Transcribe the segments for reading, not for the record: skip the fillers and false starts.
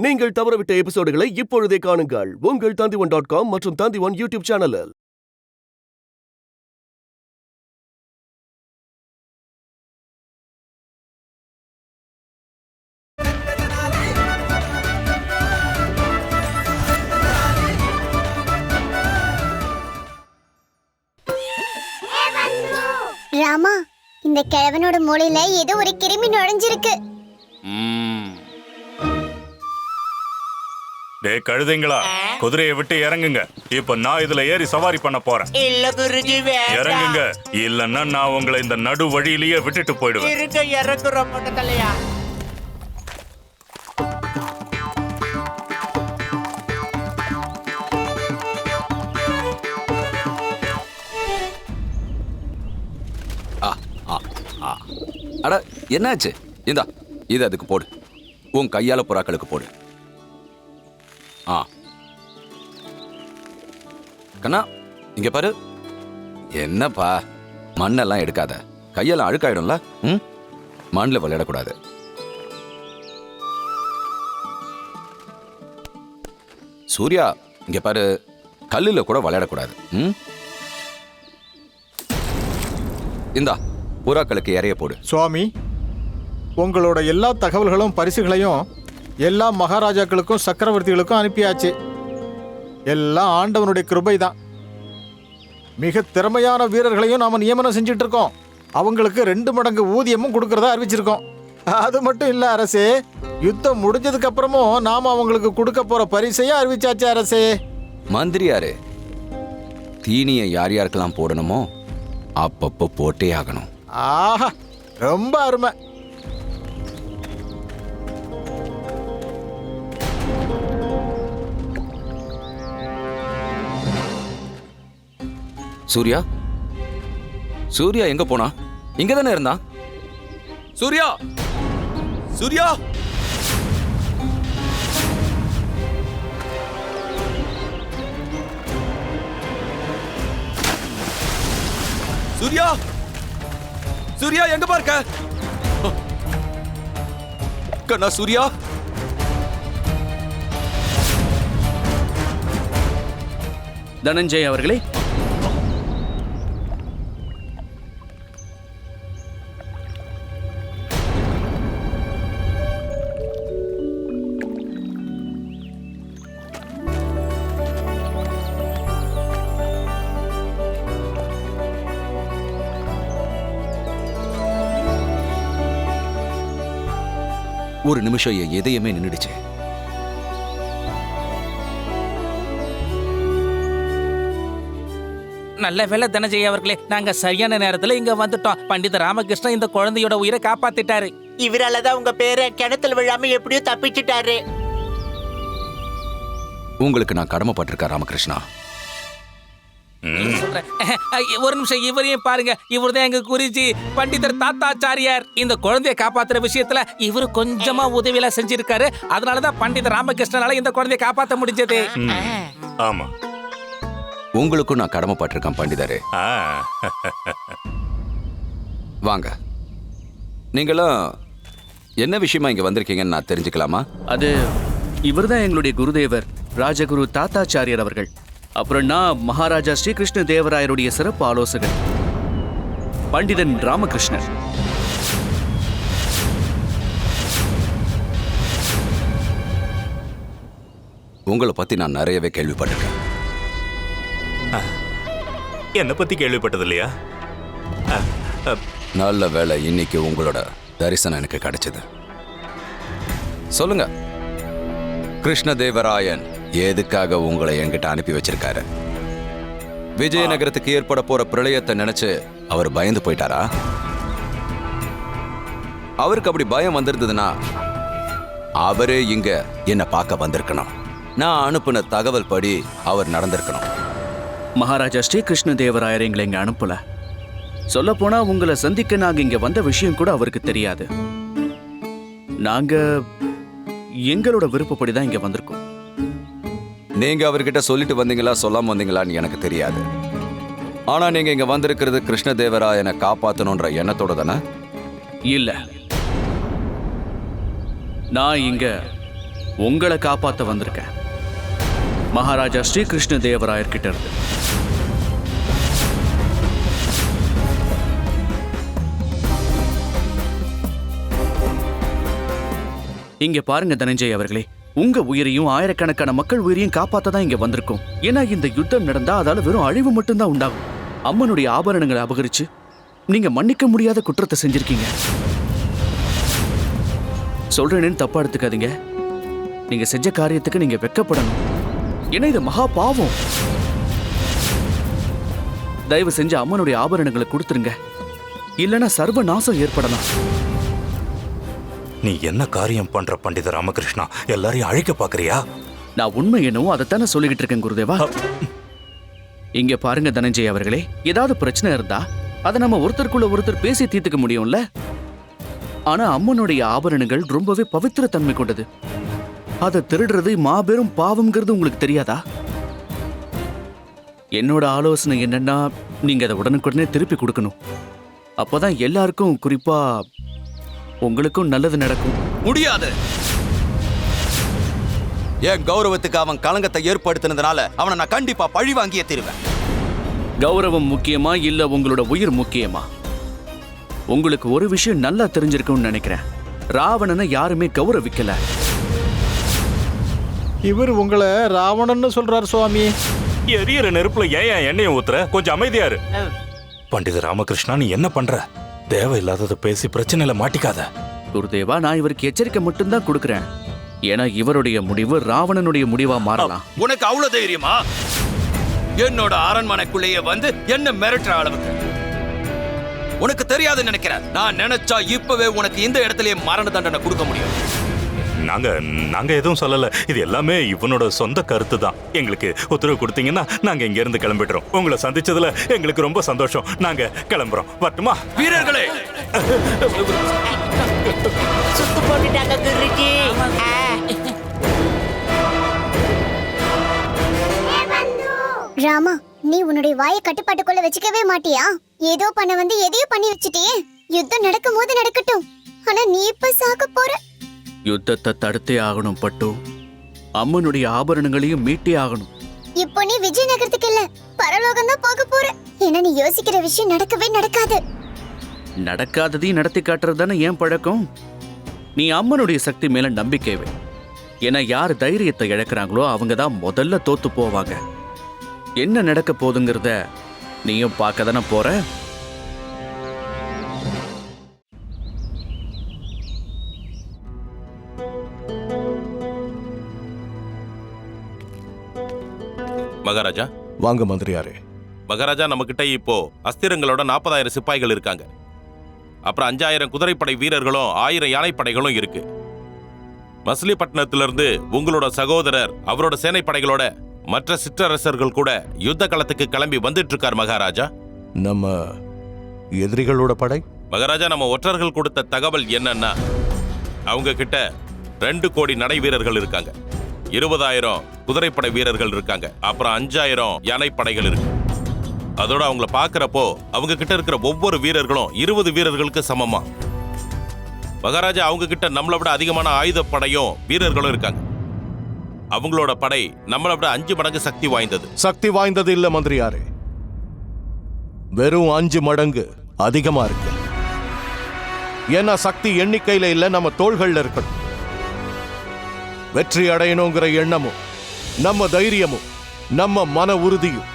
நீங்கள் தவறவிட்ட எபிசோடுகளை இப்பொழுதே காணுங்கள் உங்கள் Tandivan.com மற்றும் Tandivan யூடியூப் சேனலில். ராமா, இந்த கிழவனோட மூளையில ஏதோ ஒரு கிருமி நுழைஞ்சிருக்கு. டேய் கழுதைங்களா, குதிரையை விட்டு இறங்குங்க. இப்ப நான் இதுல ஏறி சவாரி பண்ண போறேன். இல்ல குருஜி, இறங்குங்க, இல்லன்னா நான் உங்களை இந்த நடு வழியிலேயே விட்டுட்டு போயிடுவேன். இருக்க இறக்குற மொட்டலையா. அட என்னாச்சு? இந்தா இது அதுக்கு போடு. உன் கையால புறாக்களுக்கு போடு. கண்ணா இங்க பாரு. என்னப்பா, மண்ணெல்லாம் எடுக்காத. கையெல்லாம் அழுக்காயிடும்ல. மண்ணில் விளையாடக்கூடாது. சூர்யா இங்க பாரு, கல்லுல கூட விளையாடக்கூடாது. இந்தா புறாக்களுக்கு இறைய போடு. சுவாமி, உங்களோட எல்லா தகவல்களும் பரிசுகளையும் எல்லா மகாராஜாக்களுக்கும் சக்கரவர்த்திகளுக்கும் அனுப்பியாச்சு. எல்லாம் ஆண்டவனுடைய கிருபை தான். மிக திறமையான வீரர்களையும் நாம நியமனம் செஞ்சுட்டு இருக்கோம். அவங்களுக்கு 2 மடங்கு ஊதியமும் கொடுக்கறதா அறிவிச்சிருக்கோம். அது மட்டும் இல்ல அரசே, யுத்தம் முடிஞ்சதுக்கு அப்புறமும் நாம அவங்களுக்கு கொடுக்க போற பரிசையும் அறிவிச்சாச்சு அரசே. மந்திரியாரு, தீனியை யார் யாருக்கெல்லாம் போடணுமோ அப்பப்போ போட்டே ஆகணும். ஆஹா, ரொம்ப அருமை. சூர்யா, சூர்யா எங்க போனா? இங்க தானே இருந்தான். சூர்யா, சூர்யா, சூர்யா, சூர்யா எங்க பார்க்க? கண்ணா சூர்யா, தனஞ்சய் அவர்களே, ஒரு நிமிஷம் என் இதயமே நின்னுடுச்சு. நல்ல வேலை தனஞ்சய் அவர்களே, நாங்க சரியான நேரத்துல இங்க வந்துட்டோம். பண்டித ராமகிருஷ்ணன் இந்த குழந்தையோட உயிரை காப்பாத்திட்டாரு. இவராலதான் உங்க பேரை கிணத்துல விழாம எப்படியோ தப்பிச்சிட்டாரு. உங்களுக்கு நான் கடமைப்பட்டிருக்கேன் ராமகிருஷ்ணா. ஒரு நிமிஷம், இவரையும் பாருங்க. இவர் தான் எங்க குருஜி பண்டிதர் தாத்தாச்சாரியார். இந்த குழந்தைய காப்பாத்துற விஷயத்துல இவரு கொஞ்சமா உதவியெல்லாம் செஞ்சிருக்காரு. அதனாலதான் பண்டிதர் ராமகிருஷ்ணனால இந்த குழந்தைய காப்பாத்த முடிஞ்சது. ஆமா, உங்களுக்கும் நான் கடமைப்பட்டிருக்கேன் பண்டிதரே. வாங்க, நீங்களும் என்ன விஷயமா இங்க வந்திருக்கீங்கன்னு நான் தெரிஞ்சுக்கலாமா? அது இவர்தான் எங்களுடைய குருதேவர் ராஜகுரு தாத்தாச்சாரியர் அவர்கள். அப்புறம் நான் மகாராஜா ஸ்ரீகிருஷ்ண தேவராயருடைய சிறப்பு ஆலோசகர் பண்டிதன் ராமகிருஷ்ணன். உங்களை பத்தி நான் நிறையவே கேள்விப்பட்டிருக்கேன். என்ன பத்தி கேள்விப்பட்டது இல்லையா? நல்ல வேளை இன்னைக்கு உங்களோட தரிசனம் எனக்கு கிடைச்சது. சொல்லுங்க, கிருஷ்ணதேவராயன் எதுக்காக உங்களை என்கிட்ட அனுப்பி வச்சிருக்காரு? விஜயநகரத்துக்கு ஏற்பட போற பிரளயத்தை நினைச்சு அவர் பயந்து போயிட்டாரா? அவருக்கு அப்படி பயம் வந்திருந்ததுன்னா அவரே இங்க என்ன பார்க்க வந்திருக்கணும். நான் அனுப்பின தகவல் படி அவர் நடந்திருக்கணும். மகாராஜா ஸ்ரீகிருஷ்ண தேவராயர் எங்களை இங்க அனுப்பல. சொல்ல போனா உங்களை சந்திக்க நாங்க இங்க வந்த விஷயம் கூட அவருக்கு தெரியாது. நாங்க எங்களோட விருப்பப்படி தான் இங்க வந்திருக்கோம். நீங்க அவர்கிட்ட சொல்லிட்டு வந்தீங்களா சொல்லாம வந்தீங்களான்னு எனக்கு தெரியாது. ஆனா நீங்க இங்க வந்திருக்கிறது கிருஷ்ணதேவராயனை காப்பாத்தணும்ன்ற எண்ணத்தோட தானே? இல்ல, நான் இங்க உங்களை காப்பாத்த வந்திருக்கேன். மகாராஜா ஸ்ரீகிருஷ்ண தேவராயர் கிட்ட இருந்து. இங்க பாருங்க தனஞ்சய் அவர்களே, உங்க உயிரையும் ஆயிரக்கணக்கான மக்கள் உயிரையும் காப்பாத்த தான் இங்க வந்திருக்கோம். ஏன்னா இந்த யுத்தம் நடந்தா அதால வெறும் அழிவு மட்டும்தான் உண்டாகும். அம்மனுடைய ஆபரணங்களை அபகரிச்சு நீங்க மன்னிக்க முடியாத குற்றத்தை செஞ்சிருக்கீங்க. சொல்றேன்னு தப்பா எடுத்துக்காதீங்க. நீங்க செஞ்ச காரியத்துக்கு நீங்க வெட்கப்படணும். ஏன்னா இது மகா பாவம். தயவு செஞ்சு அம்மனுடைய ஆபரணங்களை கொடுத்துருங்க, இல்லைன்னா சர்வ நாசம் ஏற்படலாம். நீ என்ன காரியம் பண்ற பண்டித ராமகிருஷ்ணா? எல்லாரையும் அழிக்க பாக்குறியா? நான் உண்மை என்னவோ அதைத்தானே சொல்லிக்கிட்டு இருக்கேன் குருதேவா. இங்க பாருங்க தனஞ்சய் அவர்களே, ஏதாவது பிரச்சனை இருந்தா அதை நம்ம ஒருத்தருக்குள்ள ஒருத்தர் பேசி தீர்த்துக்க முடியும்ல. ஆனா அம்மனுடைய ஆபரணங்கள் ரொம்பவே பவித்திர தன்மை கொண்டது. அதை திருடுறது மாபெரும் பாவம்ங்கிறது உங்களுக்கு தெரியாதா? என்னோட ஆலோசனை என்னன்னா, நீங்க அதை உடனுக்குடனே திருப்பி கொடுக்கணும். அப்பதான் எல்லாருக்கும், குறிப்பா உங்களுக்கும் நல்லது நடக்கும். முடியாது. என் கௌரவத்துக்கு அவன் களங்கத்தை ஏற்படுத்தினதுனால அவனை நான் கண்டிப்பா பழி வாங்கியே தருவேன். கௌரவம் முக்கியமா இல்ல உங்களோட உயிர் முக்கியமா? உங்களுக்கு ஒரு விஷயம் நல்லா தெரிஞ்சிருக்கும்னு நினைக்கிறேன். ராவணனை யாருமே கௌரவிக்கல. இவர் உங்களை ராவணன்னு சொல்றாரு சுவாமி. எரியற நெருப்புல ஏன் எண்ணெயை ஊத்துற? கொஞ்சம் அமைதியா இரு. பண்டித ராமகிருஷ்ணா, நீ என்ன பண்ற? தேவையில்லாததை பேசி பிரச்சனையில மாட்டிக்காத. குருதேவா, நான் இவருக்கு எச்சரிக்கை மட்டும்தான் கொடுக்கிறேன். ஏன்னா இவருடைய முடிவு ராவணனுடைய முடிவா மாறலாம். உனக்கு அவ்வளவு தைரியமா என்னோட அரண்மனைக்குள்ளேயே வந்து என்ன மிரட்டுற அளவுக்கு? உனக்கு தெரியாதுன்னு நினைக்கிறேன். நான் நினைச்சா இப்பவே உனக்கு இந்த இடத்துலயே மரண தண்டனை கொடுக்க முடியும். நாங்க எதுவும் சொல்லல. இது எல்லாமே இவனோட சொந்த கருத்து தான். எங்களுக்கு உத்தரவு கொடுத்தீங்கன்னா நாங்க இங்க இருந்து கிளம்பிடுறோம். உங்களை சந்திச்சதுல எங்களுக்கு ரொம்ப சந்தோஷம். நாங்க கிளம்புறோம். வரட்டுமா? வீரர்களே, சுத்து போட்டுட்டாங்க குருஜி. ராமா, நீ உன்னுடைய வாயை கட்டுப்பாட்டுக்குள்ள வச்சுக்கவே மாட்டியா? ஏதோ பண்ண வந்து எதையோ பண்ணி வச்சுட்டியே. யுத்தம் நடக்கும் போது நடக்கட்டும். ஆனா நீ இப்ப சாக போற. யுத்தத்தை தடுத்தே ஆகணும் பட்டு. அம்மனுடைய ஆபரணங்களையும் மீட்டே ஆகணும். இப்போ நீ விஜயநகரத்துக்கு இல்ல, பரலோகம் தான் போக போற. ஏன்னா நீ யோசிக்கிற விஷயம் நடக்கவே நடக்காது. நடக்காததையும் நடத்தி காட்டுறது தானே ஏன் பழக்கம். நீ அம்மனுடைய சக்தி மேல நம்பிக்கை வை. ஏன்னா யார் தைரியத்தை இழக்கிறாங்களோ அவங்க தான் முதல்ல தோத்து போவாங்க. என்ன நடக்க போகுதுங்கிறத நீயும் பார்க்க தானே போற. மகாராஜா, வாங்க மந்திரியாரே. மகாராஜா, நம்ம கிட்ட இப்போ அஸ்திரங்களோட 40,000 சிப்பாய்கள் இருக்காங்க. அப்புறம் 5,000 குதிரைப்படை வீரர்களும் 1000 யானைப்படைகளும் இருக்கு. மசிலிப்பட்டினத்திலிருந்து உங்களோட சகோதரர் அவரோட சேனைப்படைகளோட மற்ற சிற்றரசர்கள் கூட யுத்த களத்துக்கு கிளம்பி வந்துட்டு இருக்கார் மகாராஜா. நம்ம எதிரிகளோட படை? மகாராஜா, நம்ம ஒற்றர்கள் கொடுத்த தகவல் என்னன்னா, அவங்க கிட்ட 2 கோடி நடை வீரர்கள் இருக்காங்க, 20,000 குதிரைப்படை வீரர்கள் இருக்காங்க, அப்புறம் 5,000 யானைப்படைகள் இருக்கு. அதோட அவங்கள பாக்குறப்போ அவங்க கிட்ட இருக்கிற ஒவ்வொரு வீரர்களும் 20 வீரர்களுக்கு சமமா. மகாராஜா, அவங்க கிட்ட நம்மளை விட அதிகமான ஆயுதப்படையும் வீரர்களும் இருக்காங்க. அவங்களோட படை நம்மளை விட 5 மடங்கு சக்தி வாய்ந்தது. சக்தி வாய்ந்தது இல்ல மந்திரியாரே, வெறும் 5 மடங்கு அதிகமா இருக்கு. ஏன்னா சக்தி எண்ணிக்கையில இல்ல, நம்ம தோள்கள்ல இருக்கணும். வெற்றி அடையணுங்கிற எண்ணமும் நம்ம தைரியமும் நம்ம மன உறுதியும்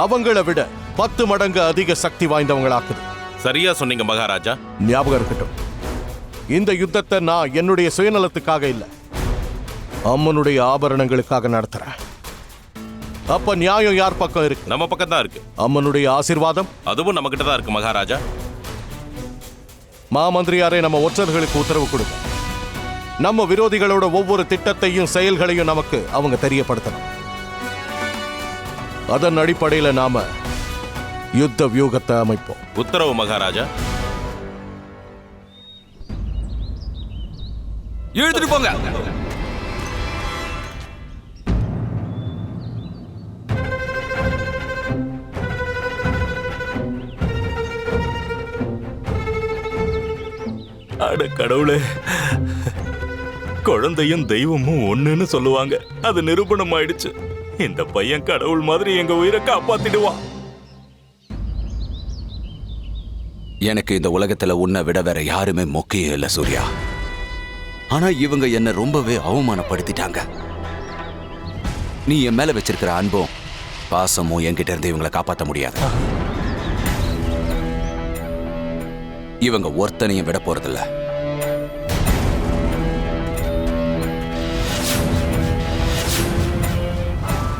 அவங்கள விட 10 மடங்கு அதிக சக்தி வாய்ந்தவங்களாக்குது. சரியா சொன்னீங்க மகாராஜா. ஞாபகம் இருக்கட்டும், இந்த யுத்தத்தை நான் என்னுடைய சுயநலத்துக்காக இல்ல, அம்மனுடைய ஆபரணங்களுக்காக நடத்துறேன். அப்ப நியாயம் யார் பக்கம் இருக்கு? நம்ம பக்கம் தான் இருக்கு. அம்மனுடைய ஆசீர்வாதம் அதுவும் நம்ம கிட்ட தான் இருக்கு மகாராஜா. மாமந்திரியாரே, நம்ம ஒற்றர்களுக்கு உத்தரவு கொடுங்க. நம்ம விரோதிகளோட ஒவ்வொரு திட்டத்தையும் செயல்களையும் நமக்கு அவங்க தெரியப்படுத்தணும். அதன் அடிப்படையில் நாம யுத்த வியூகத்தை அமைப்போம். உத்தரவு மகாராஜா. இழுத்துட்டு போங்க. அட கடவுளே, குழந்தையும் தெய்வமும் ஒண்ணுன்னு சொல்லுவாங்க. அது நிரூபணம் ஆயிடுச்சு. இந்த பையன் கடவுள் மாதிரி எங்க உயிரை காப்பாத்திடுவான். எனக்கு இந்த உலகத்துல உன்னை விட வேற யாருமே முக்கியம் இல்ல சூர்யா. ஆனா இவங்க என்ன ரொம்பவே அவமானப்படுத்திட்டாங்க. நீ என் மேல வச்சிருக்கிற அன்பும் பாசமும் என்கிட்ட இருந்து இவங்களை காப்பாற்ற முடியாது. இவங்க ஒருத்தனையும் விட போறதில்ல.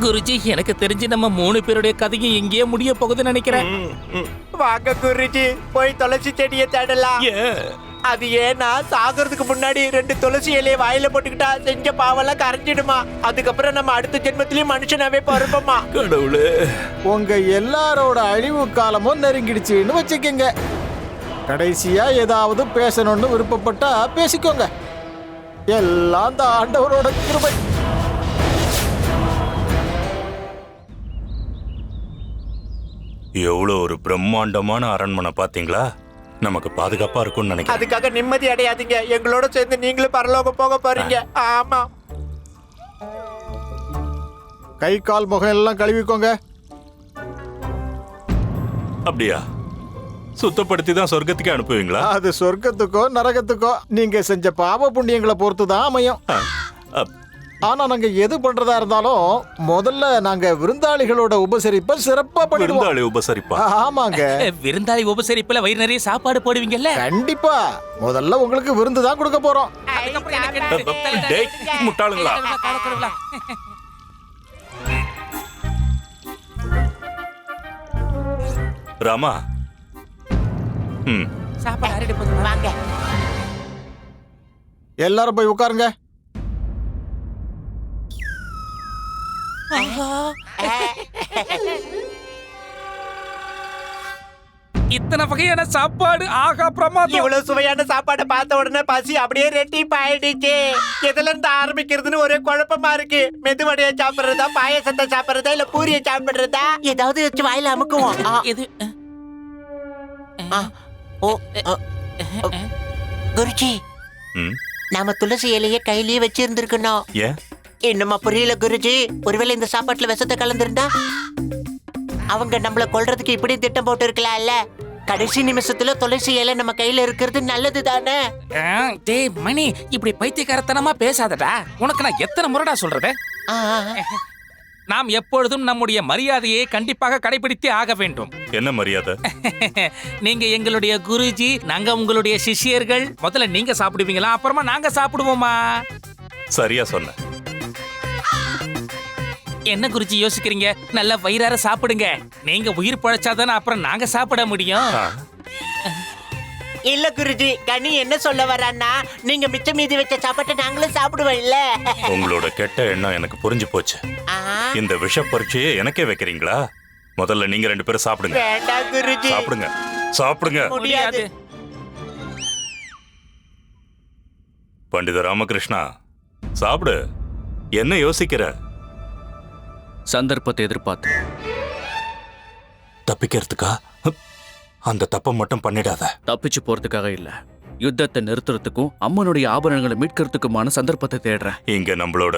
குருஜி, எனக்கு தெரிஞ்சு நம்ம 3 பேருடைய கதையும் எங்கேயே முடிய போகுதுன்னு நினைக்கிறேன். வாங்க குருஜி, போய் துளசி செடியை தேடலாம். அது ஏன்னா சாகிறதுக்கு முன்னாடி 2 துளசி இலையை வாயில போட்டுக்கிட்டா செஞ்ச பாவெல்லாம் கரைஞ்சிடுமா. அதுக்கப்புறம் நம்ம அடுத்த ஜென்மத்திலயும் மனுஷனாவே பிறப்போமா. கடவுளே, உங்க எல்லாரோட அழிவு காலமும் நெருங்கிடுச்சுன்னு வச்சுக்கோங்க. கடைசியா ஏதாவது பேசணும்னு விருப்பப்பட்டா பேசிக்கோங்க. எல்லாம் அந்த ஆண்டவரோட கிருபை. எவ்வளவு ஒரு பிரம்மாண்டமான அரண்மனை பாத்தீங்களா? நமக்கு பாதுகாப்பா இருக்கும்னு நினைக்கிறேன். அதுக்காக நிம்மதி அடையாதீங்க. எங்களோட சேர்ந்து நீங்களும் பரலோகம் போக போறீங்க. ஆமா. கை கால் முகம் எல்லாம் கழுவிக்கோங்க. அப்படியா? சுத்தப்படுத்தி தான் சொர்க்கத்துக்கு அனுப்புவீங்களா? அது சொர்க்கத்துக்கோ நரகத்துக்கோ நீங்க செஞ்ச பாவ புண்ணியங்களை பொறுத்து தான் அமையும். ஆனா நாங்க எது பண்றதா இருந்தாலும் முதல்ல நாங்க விருந்தாளிகளோட உபசரிப்பை சிறப்பா பண்ணிடுவோம். விருந்தாளி உபசரிப்பா? ஆமாங்க. விருந்தாளி உபசரிப்புல வயிறு நிறைய சாப்பாடு போடுவீங்கல்ல? கண்டிப்பா. முதல்ல உங்களுக்கு விருந்து தான் கொடுக்க போறோம். டேய், முட்டாளுங்களா? ராமா, சாப்பாடு ஆறிட போகுது. வாங்க. எல்லாரும் போய் உட்காருங்க. இத்தனை வகையான சாப்பாடு, ஆகா பிரமாதம். இவ்வளவு சுவையான சாப்பாடை பார்த்த உடனே பசி அப்படியே ரெட்டிப்பு ஆயிடுச்சு. எதுல இருந்து ஆரம்பிக்கிறதுன்னு ஒரே குழப்பமா இருக்கு. மெதுவடையை சாப்பிடுறதா, பாயசத்தை சாப்பிடுறதா, இல்ல பூரியை சாப்பிடுறதா? ஏதாவது வச்சு வாயில அமுக்குவோம். எது? குருஜி, நாம துளசி இலைய கையிலேயே வச்சிருந்திருக்கணும். ஏன் இன்னுமா புரியல குருஜி? ஒருவேளை இந்த சாப்பாட்டுல விஷத்தை கலந்துருந்தா அவங்க நம்மள கொல்றதுக்கு இப்படி திட்டம் போட்டு இருக்கலாம்ல. கடைசி நிமிஷத்துல துளசி இலை நம்ம கையில இருக்கிறது நல்லது தானே? டேய் மணி, இப்படி பைத்தியக்காரத்தனமா பேசாதடா. உனக்கு நான் எத்தனை முறைடா சொல்றது? நாம் எப்பொழுதும் நம்முடைய மரியாதையை கண்டிப்பாக கடைபிடித்தே ஆக வேண்டும். என்ன மரியாதை? நீங்க எங்களுடைய குருஜி, நாங்க உங்களுடைய சிஷ்யர்கள். முதல்ல நீங்க சாப்பிடுவீங்களா, அப்புறமா நாங்க சாப்பிடுவோமா? சரியா சொன்ன. என்ன குருஜி யோசிக்கிறீங்க? நல்ல வயிறார சாப்பிடுங்க. நீங்க உயிர் பழைச்சாதானே அப்புறம் நாங்க சாப்பிட முடியும். இல்ல குருஜி, கனி என்ன சொல்ல வரான்னா, நீங்க மிச்சம் மீதி வச்ச சாப்பாட்டை நாங்களும் சாப்பிடுவோம் இல்ல. உங்களோட கெட்ட எண்ணம் எனக்கு புரிஞ்சு போச்சு. இந்த விஷ பரீட்சையை எனக்கே வைக்கிறீங்களா? முதல்ல நீங்க 2 பேரும் சாப்பிடுங்க. வேண்டாம் குருஜி. சாப்பிடுங்க, சாப்பிடுங்க. முடியாது. பண்டித ராமகிருஷ்ணா, சாப்பிடு. என்ன யோசிக்கிற? சந்தர்ப்பத்தை எதிர்பார்த்து தப்பிக்கிறதுக்கா? அந்த தப்பை மட்டும் பண்ணிடாத. தப்பிச்சு போறதுக்காக இல்ல, யுத்தத்தை நிறுத்துறதுக்கும் அம்மனுடைய ஆபரணங்களை மீட்கிறதுக்குமான சந்தர்ப்பத்தை தேடுறேன். இங்க நம்மளோட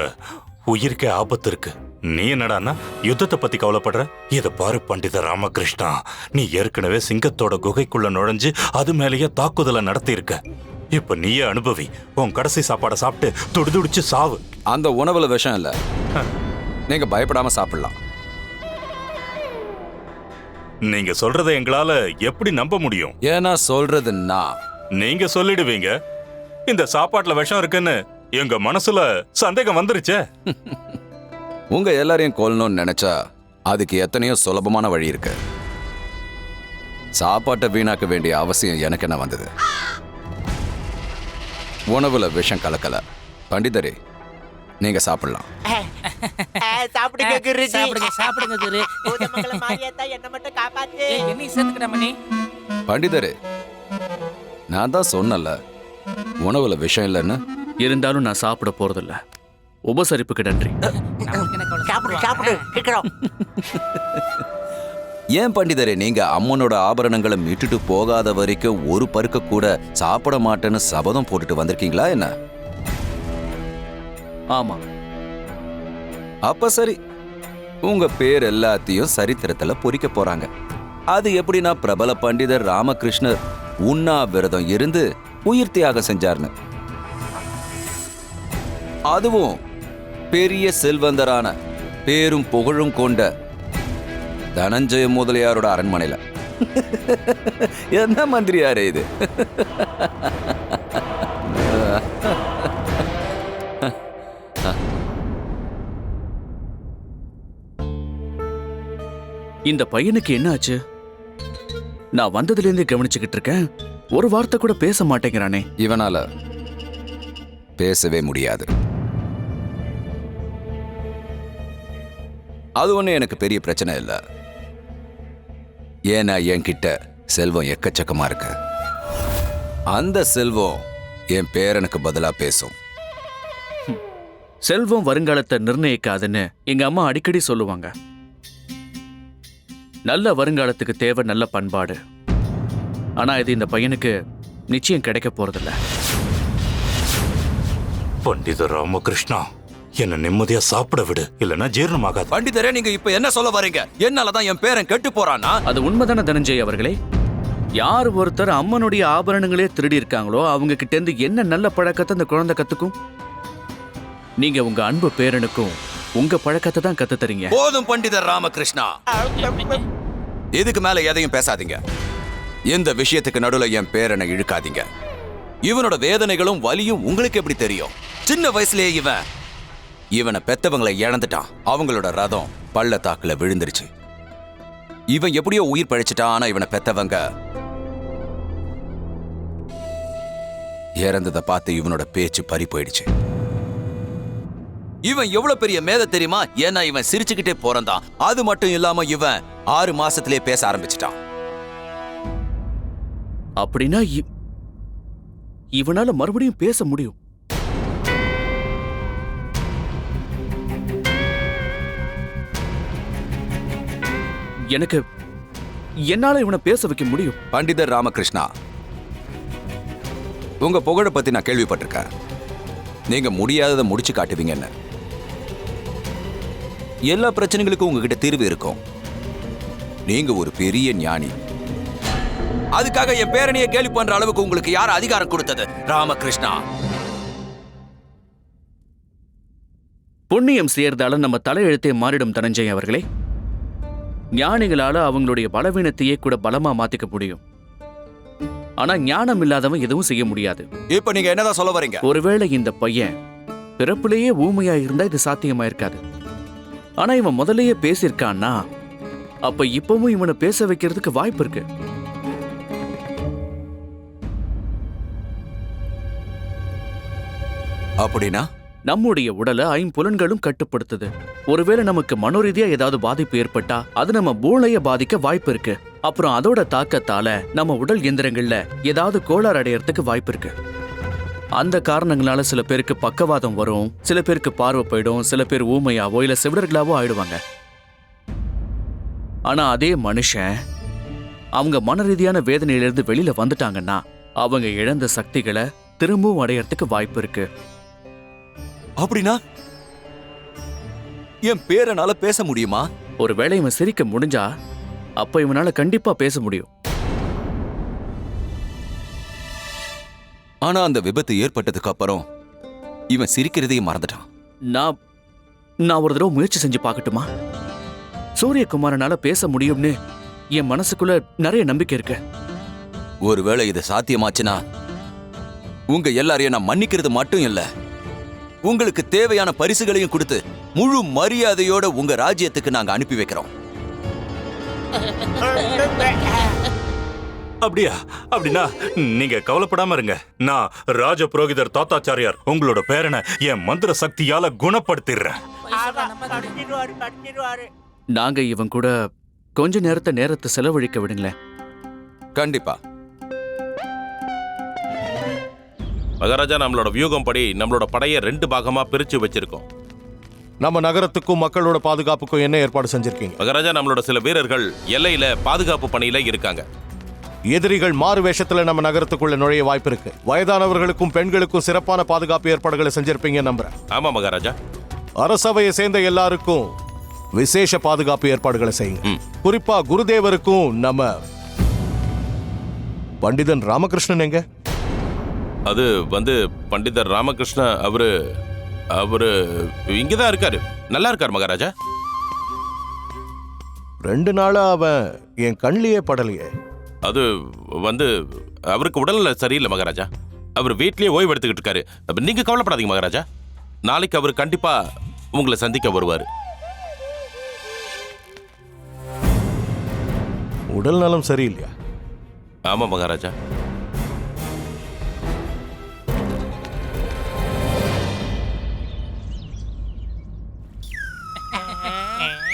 உயிருக்கே ஆபத்து இருக்கு. நீ என்னடான்னா யுத்தத்தை பத்தி கவலைப்படுற? இத பாரு பண்டித ராமகிருஷ்ணா, நீ ஏற்கனவே சிங்கத்தோட குகைக்குள்ள நுழைஞ்சு அது மேலேயே தாக்குதலை நடத்தி இருக்க. இப்ப நீயே அனுபவி. உன் கடைசி சாப்பாடை சாப்பிட்டு துடிதுடிச்சு சாவு. அந்த உணவுல விஷம் இல்ல, நீங்க பயப்படாம சாப்பிடலாம். நீங்க சொல்றதை எங்களால எப்படி நம்ப முடியும்? ஏன்னா சொல்றதுன்னா நீங்க சொல்லிடுவீங்க. இந்த சாப்பாட்டுல விஷம் இருக்குன்னு எங்க மனசுல சந்தேகம் வந்துருச்சே. உங்க எல்லாரையும் கொல்லணும்னு நினைச்சா அதுக்கு எத்தனையோ சுலபமான வழி இருக்கு. சாப்பாட்டை வீணாக்க வேண்டிய அவசியம் எனக்கு என்ன வந்தது? உணவுல விஷம் கலக்கல. பண்டிதரே, நீங்க சாப்பிடலாம். சாப்பிடுங்க குருஜி. சாப்பிடுங்க, சாப்பிடுங்க குரு. பூதமங்கல மாரியாத்தா என்ன மட்டும் காப்பாத்து. என்ன சேர்த்துக்கிற மணி? பண்டிதரே, நான் தான் சொன்னல உணவுல விஷம் இல்லைன்னு. இருந்தாலும் நான் சாப்பிட போறதில்ல. உபசரிப்புக்கு நன்றி. சாப்பிடு சாப்பிடு சீக்கிரம். ஏன் பண்டிதரே, நீங்க அம்மனோட ஆபரணங்களை மீட்டுட்டு போகாத வரைக்கும் ஒரு பருக்க கூட சாப்பிட மாட்டேன்னு சபதம் போட்டுட்டு வந்திருக்கீங்களா என்ன? ஆமா. அப்ப சரி, உங்க பேர் எல்லாத்தையும் சரித்திரத்துல பொறிக்க போறாங்க. அது எப்படின்னா பிரபல பண்டிதர் ராமகிருஷ்ணர் உண்ணாவிரதம் இருந்து உயிர் தியாகம் செஞ்சார்னு. அதுவும் பெரிய செல்வந்தரான பேரும் புகழும் கொண்ட தனஞ்சய முதலியாரோட அரண்மனையில. என்ன மந்திரியாரே இது? இந்த பையனுக்கு என்ன ஆச்சு? நான் வந்ததுல இருந்து கவனிச்சுக்கிட்டு இருக்கேன், ஒரு வார்த்தை கூட பேச மாட்டேங்கிறானே. இவனால பேசவே முடியாது. அது ஒண்ணு எனக்கு பெரிய பிரச்சனை இல்லை. ஏன்னா என்கிட்ட செல்வம் எக்கச்சக்கமா இருக்கு. அந்த செல்வம் என் பேரனுக்கு பதிலா பேசும். செல்வம் வருங்காலத்தை நிர்ணயிக்காதுன்னு எங்க அம்மா அடிக்கடி சொல்லுவாங்க. நல்ல வருங்காலத்துக்கு தேவை நல்ல பண்பாடு. ஆனா இது இந்த பையனுக்கு நிச்சயம் கிடைக்க போறதில்ல. பண்டித ராமகிருஷ்ணா, என்ன நிம்மதியா சாப்பிட விடு, இல்லைன்னா ஜீரணமாகாது. பண்டிதரே, நீங்க இப்ப என்ன சொல்ல வரீங்க? என்னாலதான் என் பேரன் கெட்டு போறானா? அது உண்மைதானே தனஞ்சய் அவர்களே? யார் ஒருத்தர் அம்மனுடைய ஆபரணங்களே திருடி இருக்காங்களோ அவங்க கிட்ட இருந்து என்ன நல்ல பழக்கத்தை அந்த குழந்தை கத்துக்கும்? நீங்க உங்க அன்பு பேரனுக்கும் உங்க பழக்கத்தை தான் கத்து தரீங்க. போதும் பண்டிதர் ராமகிருஷ்ணா, இதுக்கு மேல எதையும் பேசாதீங்க. இந்த விஷயத்துக்கு நடுவுல என் பேரனை இழுக்காதீங்க. இவனோட வேதனைகளும் வலியும் உங்களுக்கு எப்படி தெரியும்? சின்ன வயசுலயே இவனை பெத்தவங்களை இழந்துட்டான். அவங்களோட ரதம் பள்ளத்தாக்குல விழுந்துருச்சு. இவன் எப்படியோ உயிர் பழிச்சிட்டான். ஆனா இவனை பெத்தவங்க இறந்ததை பார்த்து இவனோட பேச்சு பறி போயிடுச்சு. இவன் எவ்வளவு பெரிய மேத தெரியுமா? ஏன்னா இவன் சிரிச்சுக்கிட்டே போறான். அது மட்டும் இல்லாம இவன் 6 மாசத்திலே பேச ஆரம்பிச்சிட்டான். அப்படின்னா இவனால மறுபடியும் பேச முடியும். என்னால இவனை பேச வைக்க முடியும். பண்டிதர் ராமகிருஷ்ணா, உங்க புகழ பத்தி நான் கேள்விப்பட்டிருக்கேன். நீங்க முடியாததை முடிச்சு காட்டுவீங்கன்னு. எல்லா பிரச்சனைகளுக்கும் உங்ககிட்ட தீர்வு இருக்கும். நீங்க ஒரு பெரிய ஞானி. அதுக்காக என் பேரனையை கேள்வி பண்ற அளவுக்கு உங்களுக்கு யார் அதிகாரம் கொடுத்தது? ராமகிருஷ்ணா, புண்ணியம் சேர்ந்தால நம்ம தலையெழுத்தே மாறிடும் தனஞ்சய் அவர்களே. ஞானிகளால அவங்களுடைய பலவீனத்தையே கூட பலமா மாத்திக்க முடியும். ஆனா ஞானம் இல்லாதவன் எதுவும் செய்ய முடியாது. இப்ப நீங்க என்னதான் சொல்ல வரீங்க? ஒருவேளை இந்த பையன் பிறப்பிலேயே ஊமையா இருந்தா இது சாத்தியமா இருக்காது. ஆனா இவன் முதல்லயே பேசியிருக்கான்னா அப்ப இப்பவும் இவனை பேச வைக்கிறதுக்கு வாய்ப்பு இருக்கு. அப்படின்னா நம்முடைய உடலை 5 புலன்களும் கட்டுப்படுத்துது. ஒருவேளை நமக்கு மனோரீதியா ஏதாவது பாதிப்பு ஏற்பட்டா அது நம்ம மூளைய பாதிக்க வாய்ப்பு இருக்கு. அப்புறம் அதோட தாக்கத்தால நம்ம உடல் எந்திரங்கள்ல ஏதாவது கோளாறு அடையறதுக்கு வாய்ப்பு இருக்கு. அந்த காரணங்களால சில பேருக்கு பக்கவாதம் வரும், சில பேருக்கு பார்வை போயிடும், சில பேர் ஊமையாவோ இல்ல செவிடர்களாவோ ஆயிடுவாங்க. ஆனா அதே மனுஷன் அவங்க மன ரீதியான வேதனையிலிருந்து வெளியில வந்துட்டாங்கன்னா அவங்க இழந்த சக்திகளை திரும்பவும் அடையறதுக்கு வாய்ப்பு இருக்கு. அப்படின்னா என் பேரனால பேச முடியுமா? ஒருவேளை இவன் சிரிக்க முடிஞ்சா அப்ப இவனால கண்டிப்பா பேச முடியும். ஆனா அந்த விபத்து ஏற்பட்டதுக்கு அப்புறம் இவன் சிரிக்கிறதையும் மறந்துட்டான். நான் ஒரு தடவை முயற்சி செஞ்சு பார்க்கட்டுமா? சூரியகுமாரனால பேச முடியும்னு என் மனசுக்குள்ள நிறைய நம்பிக்கை இருக்கு. ஒருவேளை இது சாத்தியமாச்சுன்னா உங்க எல்லாரையும் நான் மன்னிக்கிறது மட்டும் இல்ல, உங்களுக்கு தேவையான பரிசுகளையும் கொடுத்து முழு மரியாதையோட உங்க ராஜ்யத்துக்கு நாங்க அனுப்பி வைக்கிறோம். அப்படியா? அப்படின்னா நீங்க கவலைப்படாம இருங்க. நான் ராஜ புரோகிதர் தாத்தாச்சாரியார் உங்களோட பேரனை என் மந்திர சக்தியால குணப்படுத்திடுறேன். நாங்க இவன் கூட கொஞ்ச நேரத்தை செலவழிக்க விடுங்களேன். கண்டிப்பா. மகாராஜா, நம்மளோட வியூகம் படி நம்மளோட படையை 2 பாகமா பிரிச்சு வச்சிருக்கோம். நம்ம நகரத்துக்கும் மக்களோட பாதுகாப்புக்கும் என்ன ஏற்பாடு செஞ்சிருக்கீங்க? மகாராஜா, நம்மளோட சில வீரர்கள் எல்லையில பாதுகாப்பு பணியில இருக்காங்க. எதிரிகள் மாறு வேஷத்துல நம்ம நகரத்துக்குள்ள நுழைய வாய்ப்பு இருக்கு. வயதானவர்களுக்கும் பெண்களுக்கும் சிறப்பான பாதுகாப்பு ஏற்பாடுகளை செஞ்சிருப்பீங்க நம்புறேன். ஆமா மகாராஜா. அரசவையை சேர்ந்த எல்லாருக்கும் விசேஷ பாதுகாப்பு ஏற்பாடுகளை செய்யுங்க. குறிப்பா குருதேவருக்கும் நம்ம பண்டிதன் ராமகிருஷ்ணன் எங்க? அது பண்டிதர் ராமகிருஷ்ண அவரு இங்கதான் இருக்காரு. நல்லா இருக்காரு மகாராஜா. 2 நாளா அவன் என் கண்ணிலேயே படலையே. அது அவருக்கு உடல்நிலை சரியில்லை மகாராஜா. அவர் வீட்லயே ஓய்வு எடுத்துக்கிட்டு இருக்காரு. நீங்க கவலைப்படாதீங்க மகாராஜா. நாளைக்கு அவர் கண்டிப்பா உங்களை சந்திக்க வருவாரு. உடல் நலம் சரியில்லையா? ஆமா மகாராஜா.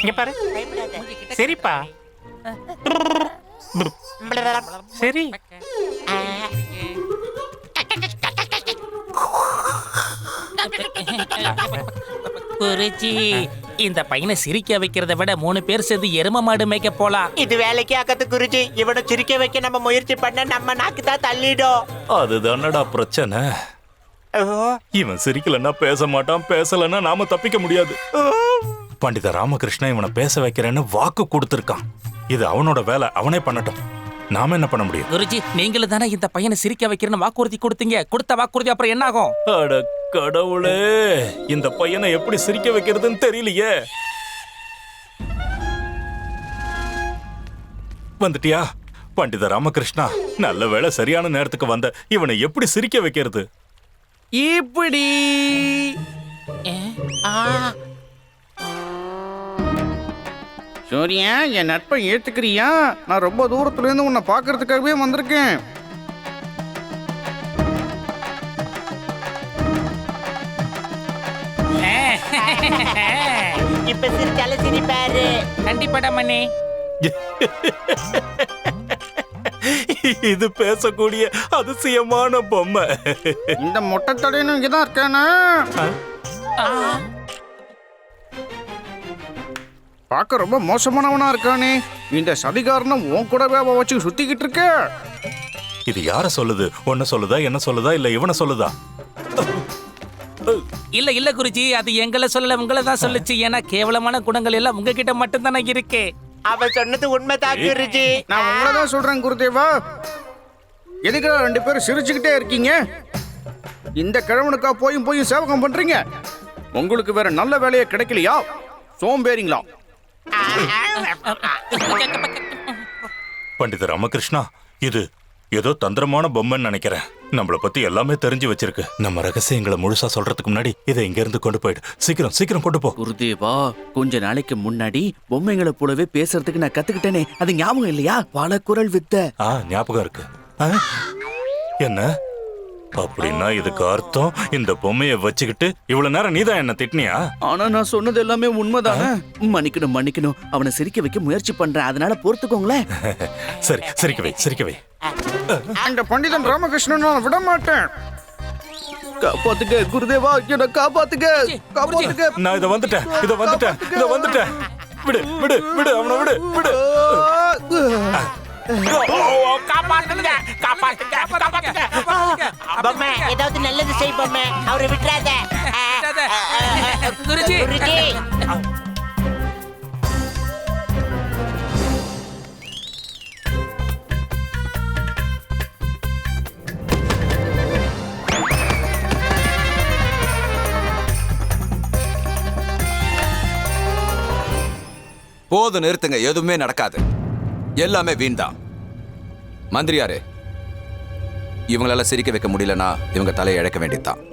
இங்க பாரு. சரிப்பா. சரி. குருஜி, இந்த பையனை சிரிக்க வைக்கிறத விட 3 பேர் சேர்ந்து எரும மாடு மேய்க்க போலாம். இது வேலைக்கு ஆகாது குருஜி. இவனை சிரிக்க வைக்க நம்ம முயற்சி பண்ண நம்ம நாக்கு தான் தள்ளிடும். அதுதானடா பிரச்சனை. இவன் சிரிக்கலன்னா பேச மாட்டான், பேசலன்னா நாம தப்பிக்க முடியாது. பண்டித ராமகிருஷ்ணன் இவனை பேச வைக்கிறேன்னு வாக்கு கொடுத்திருக்கான். இது அவனோட வேலை, அவனே பண்ணட்டும். நாம என்ன பண்ண முடியும்? குருஜி, நீங்களும் தானே இந்த பையனை சிரிக்க வைக்கிறேன்னு வாக்குறுதி கொடுத்தீங்க. கொடுத்த வாக்குறுதி அப்புறம் என்ன ஆகும்? அட கடவுளே, இந்த பையனை எப்படி சிரிக்க வைக்கிறதுன்னு தெரியலையே. வந்துட்டியா பண்டித ராமகிருஷ்ணா? நல்ல வேளை, சரியான நேரத்துக்கு வந்த. இவனை எப்படி சிரிக்க வைக்கிறது? இப்படி சூரியா, என் நட்பை ஏத்துக்கிறியா? நான் ரொம்ப தூரத்துல இருந்து உன்னை பாக்குறதுக்காகவே வந்திருக்கேன். இப்ப சிரிச்சாலும் சிரிப்பாரு. கண்டிப்பாடா மண்ணே. இது பேசக்கூடிய அதிசயமான பொம்மை. இந்த மொட்டை தடையனும் இங்கதான் இருக்கானா? பார்க்க ரொம்ப மோசமானவனா இருக்கானே. இந்த சதிகாரனும் உன் கூடவே வச்சு சுத்திக்கிட்டு இருக்க. இது யார சொல்லுது? உன்ன சொல்லுதா, என்ன சொல்லுதா, இல்ல இவனை சொல்லுதா? இல்ல குருஜி, அது எங்களை சொல்லல, உங்களை தான் சொல்லுச்சு. ஏன்னா கேவலமான குணங்கள் எல்லாம் உங்ககிட்ட மட்டும் தானே இருக்கு. அவ சொன்னது உண்மைதான் குருஜி. நான் உங்களதான் சொல்றேன் குருதேவா. எதுக்கு 2 பேரும் சிரிச்சுக்கிட்டே இருக்கீங்க? இந்த கிழவனுக்கா போயும் சேவகம் பண்றீங்க? உங்களுக்கு வேற நல்ல வேலையே கிடைக்கலையா? சோம்பேறிங்களா? பண்டித ராமகிருஷ்ணா, இது ஏதோ தந்திரமான பொம்மைன்னு நினைக்கிறேன். நம்மள பத்தி எல்லாமே தெரிஞ்சு வச்சிருக்கு. நம்ம ரகசியங்களை முழுசா சொல்றதுக்கு முன்னாடி இதை இங்க இருந்து கொண்டு போயிடு. சீக்கிரம் கொண்டு போ. குருதேவா, கொஞ்ச நாளைக்கு முன்னாடி பொம்மைங்களை போலவே பேசுறதுக்கு நான் கத்துக்கிட்டேனே, அது ஞாபகம் இல்லையா? பல குரல் வித்த. ஞாபகம் இருக்கு. என்ன அப்படின்னா இதுக்கு அர்த்தம் இந்த பொம்மையை வச்சுக்கிட்டு இவ்வளவு நேரம் நீதான் என்ன திட்டினியா? ஆனா நான் சொன்னது எல்லாமே உண்மைதானே. மன்னிக்கணும். அவனை சிரிக்க வைக்க முயற்சி பண்றேன், அதனால பொறுத்துக்கோங்களேன். சரி, சிரிக்க வை. அந்த பண்டிதன் ராமகிருஷ்ணன் நான் விட மாட்டேன். காப்பாத்துக்க குருதேவா, என்ன காப்பாத்துக்க. நான் இத வந்துட்டேன். விடு அவனை விடு. காப்பாத்துங்க. பொம்மை, ஏதாவது நல்லது செய் பொம்மை. அவரை விட்டுறாத. குருஜி, போது, நிறுத்துங்க. எதுவுமே நடக்காது. எல்லாமே வீண்தான். மந்திரியாரே, இவங்களால சிரிக்க வைக்க முடியலன்னா இவங்க தலையை இழக்க வேண்டியதுதான்.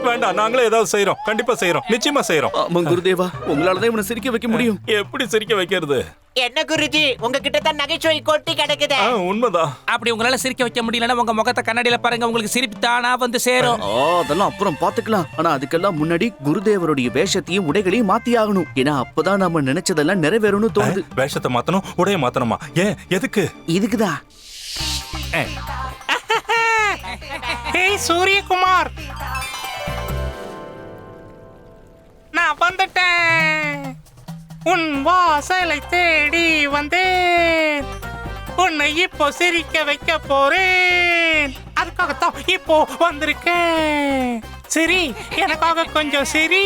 வேண்டாம், நாங்களே ஏதாவது செய்யறோம். கண்டிப்பா செய்யறோம், நிச்சயமா செய்யறோம். ஆமா குருதேவா, உங்களாலதான் இவனை சிரிக்க வைக்க முடியும். எப்படி சிரிக்க வைக்கிறது? என்ன குருஜி, உங்ககிட்ட தான் நகைச்சுவை கொட்டி கிடக்குது. உண்மைதான். அப்படி உங்களால சிரிக்க வைக்க முடியலன்னா உங்க முகத்தை கண்ணாடியில பாருங்க, உங்களுக்கு சிரிப்பு தானா வந்து சேரும். அதெல்லாம் அப்புறம் பாத்துக்கலாம். ஆனா அதுக்கெல்லாம் முன்னாடி குருதேவருடைய வேஷத்தையும் உடைகளையும் மாத்தி ஆகணும். ஏன்னா அப்பதான் நம்ம நினைச்சதெல்லாம் நிறைவேறும்னு தோணுது. வேஷத்தை மாத்தணும், உடைய மாத்தணுமா? ஏன், எதுக்கு? இதுக்குதான். சூரியகுமார், நான் வந்துட்டேன். உன் வாசலை தேடி வந்தேன். உன்னை இப்போ சிரிக்க வைக்க போறேன். அதுக்காகத்தான் இப்போ வந்திருக்கேன். சரி, எனக்காக கொஞ்சம் சரி.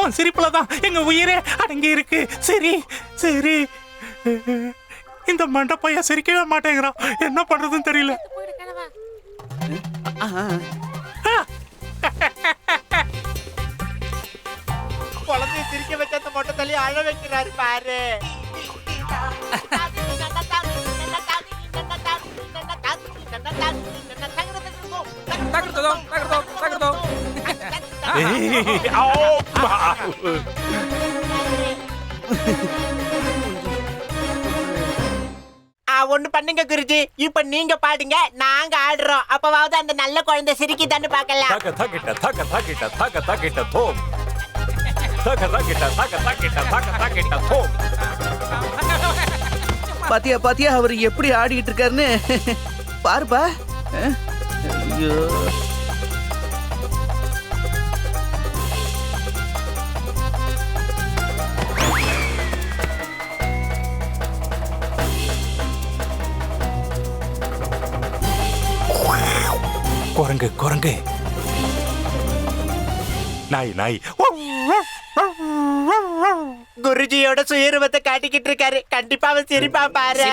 உன் சிரிப்புல தான் எங்க உயிரே அடங்கி இருக்கு. சரி சரி. இந்த மண்ட பையன் சிரிக்கவே மாட்டேங்கிறான். என்ன பண்றதுன்னு தெரியல. குழந்தைய சிரிக்க வச்ச அந்த மொட்டை தள்ளி அழ வைக்கிறாரு பாரு. ஒண்ணு பண்ணுங்க குருஜி, இப்ப நீங்க பாடுங்க, நாங்க ஆடுறோம். அப்பவாவது அந்த நல்ல குழந்தை சிரிக்குதான்னு பாக்கலாம். பாத்தியா பாத்தியா அவர் எப்படி ஆடிட்டு இருக்காருன்னு பாருப்பா. ஐயோ, குரங்கு குரங்கு, நாய் நாய். குருஜியோட சுயரூபத்தை காட்டிக்கிட்டு இருக்காரு. கண்டிப்பா அவன் சிரிப்பான் பாரு.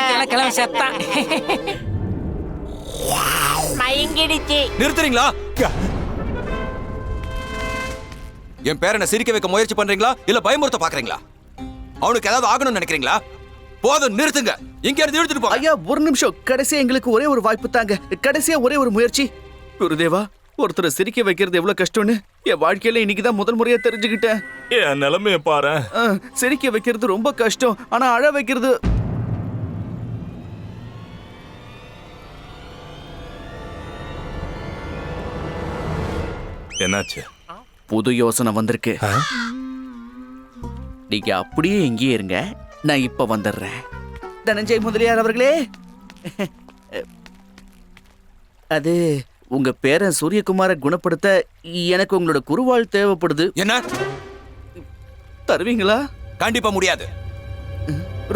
மயங்கிடுச்சு. நிறுத்துறீங்களா? என் பேரனை சிரிக்க வைக்க முயற்சி பண்றீங்களா இல்ல பயமுறுத்த பாக்குறீங்களா? அவனுக்கு ஏதாவது ஆகணும்னு நினைக்கிறீங்களா? போதும், நிறுத்துங்க. இங்க இருந்து எடுத்துட்டு போ. ஐயா ஒரு நிமிஷம், கடைசியா எங்களுக்கு ஒரே ஒரு வாய்ப்பு தாங்க. கடைசியா ஒரே ஒரு முயற்சி. குருதேவா, ஒருத்தரை சிரிக்க வைக்கிறது எவ்வளவு கஷ்டம்னு என் வாழ்க்கையில இன்னைக்குதான் முதல் முறையா தெரிஞ்சுக்கிட்டேன். என் நிலைமைய பாரு. சிரிக்க வைக்கிறது ரொம்ப கஷ்டம், ஆனா அழ வைக்கிறது என்னாச்சு? புது யோசனை வந்திருக்கு. நீங்க அப்படியே இங்கேயே இருங்க, நான் இப்ப வந்துடுறேன். தனஞ்சய் முதலியார் அவர்களே, அது உங்க பேரன் சூரியகுமாரை குணப்படுத்த எனக்கு உங்களோட குருவாள் தேவைப்படுது. என்ன தருவீங்களா? கண்டிப்பா முடியாது.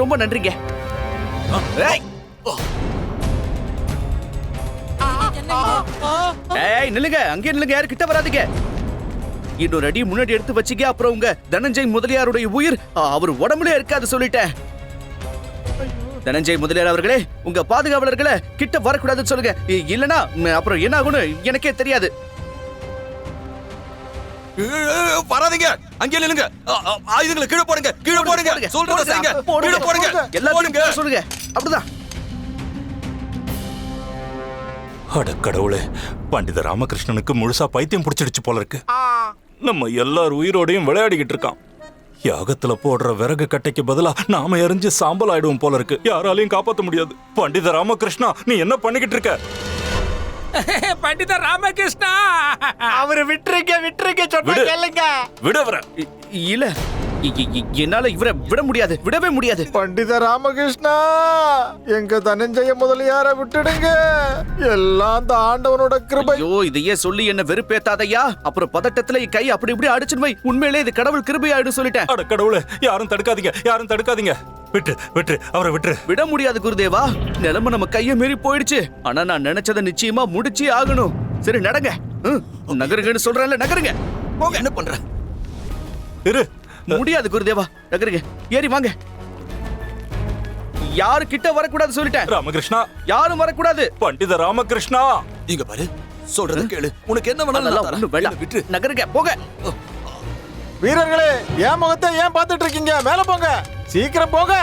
ரொம்ப நன்றிங்க. ஏய் நில்லுங்க, அங்கே நில்லுங்க, யாரு கிட்ட வராதீங்க. இன்னொரு அடி முன்னாடி எடுத்து வச்சுக்க, அப்புறம் உங்க தனஞ்சய் முதலியாருடைய உயிர் அவர் உடம்புல இருக்காது சொல்லிட்டேன். தனஞ்சய் முதலியார் அவர்களே, உங்க பாதுகாவலர்களை கிட்ட வரக்கூடாதுன்னு சொல்லுங்க. இல்லனா அப்புறம் என்ன ஆகும்னு எனக்கே தெரியாது. வராதீங்க, அங்கே நில்லுங்க. ஆயுதங்களை கீழே போடுங்க, கீழே போடுங்க. சொல்றத செய்யுங்க, கீழே போடுங்க. எல்லாரும் சொல்லுங்க. அப்படிதான். அட கடவுளே, பண்டித ராமகிருஷ்ணனுக்கு முழுசா பைத்தியம் பிடிச்சிடுச்சு போல இருக்கு. நம்ம எல்லார் உயிரோடையும் விளையாடிக்கிட்டு இருக்கான். யாகத்துல போடுற விறகு கட்டைக்கு பதிலா நாம எரிஞ்சு சாம்பல் ஆயிடுவோம் போல இருக்கு. யாராலையும் காப்பாற்ற முடியாது. பண்டித ராமகிருஷ்ணா, நீ என்ன பண்ணிக்கிட்டு இருக்க? பண்டித ராமகிருஷ்ணா, அவரை விட்டுருங்க, விட்டுருங்க, சொன்னா கேளுங்க. விட வர இல்ல, என்னால இவரை விட முடியாது, விடவே முடியாது. பண்டித ராமகிருஷ்ணா, எங்க தனஞ்சய முதலியார விட்டுடுங்க. எல்லாம் அந்த ஆண்டவனோட கிருபை. ஐயோ, இதையே சொல்லி என்ன வெறுப்பேத்தாதையா. அப்புறம் பதட்டத்துல கை அப்படி இப்படி அடிச்சுன்னு போய் உண்மையிலே இது கடவுள் கிருபை ஆயிடும் சொல்லிட்டேன். அட கடவுளே, யாரும் தடுக்காதீங்க, யாரும் தடுக்காதீங்க. விட்டு விட்டு அவரை விட்டு. விட முடியாது குருதேவா, நிலைமை நம்ம கைய மீறி போயிடுச்சு. ஆனா நான் நினைச்சதை நிச்சயமா முடிச்சே ஆகணும். சரி நடங்க, நகருங்கன்னு சொல்றேன்ல, நகருங்க. போங்க. என்ன பண்ற? இரு. முடியாது குருதேவா, நகருங்க, ஏறி வாங்க. யாரு கிட்ட வரக்கூடாது சொல்லிட்டேன். ராமகிருஷ்ணா, யாரும் வரக்கூடாது. பண்டித ராமகிருஷ்ணா, இங்க பாரு, சொல்றது கேளு. உனக்கு என்ன வேணாலும் விட்டு நகருங்க, போங்க. வீரர்களே, ஏன் முகத்தை ஏன் பார்த்துட்டு இருக்கீங்க? மேல போங்க, சீக்கிரம் போங்க.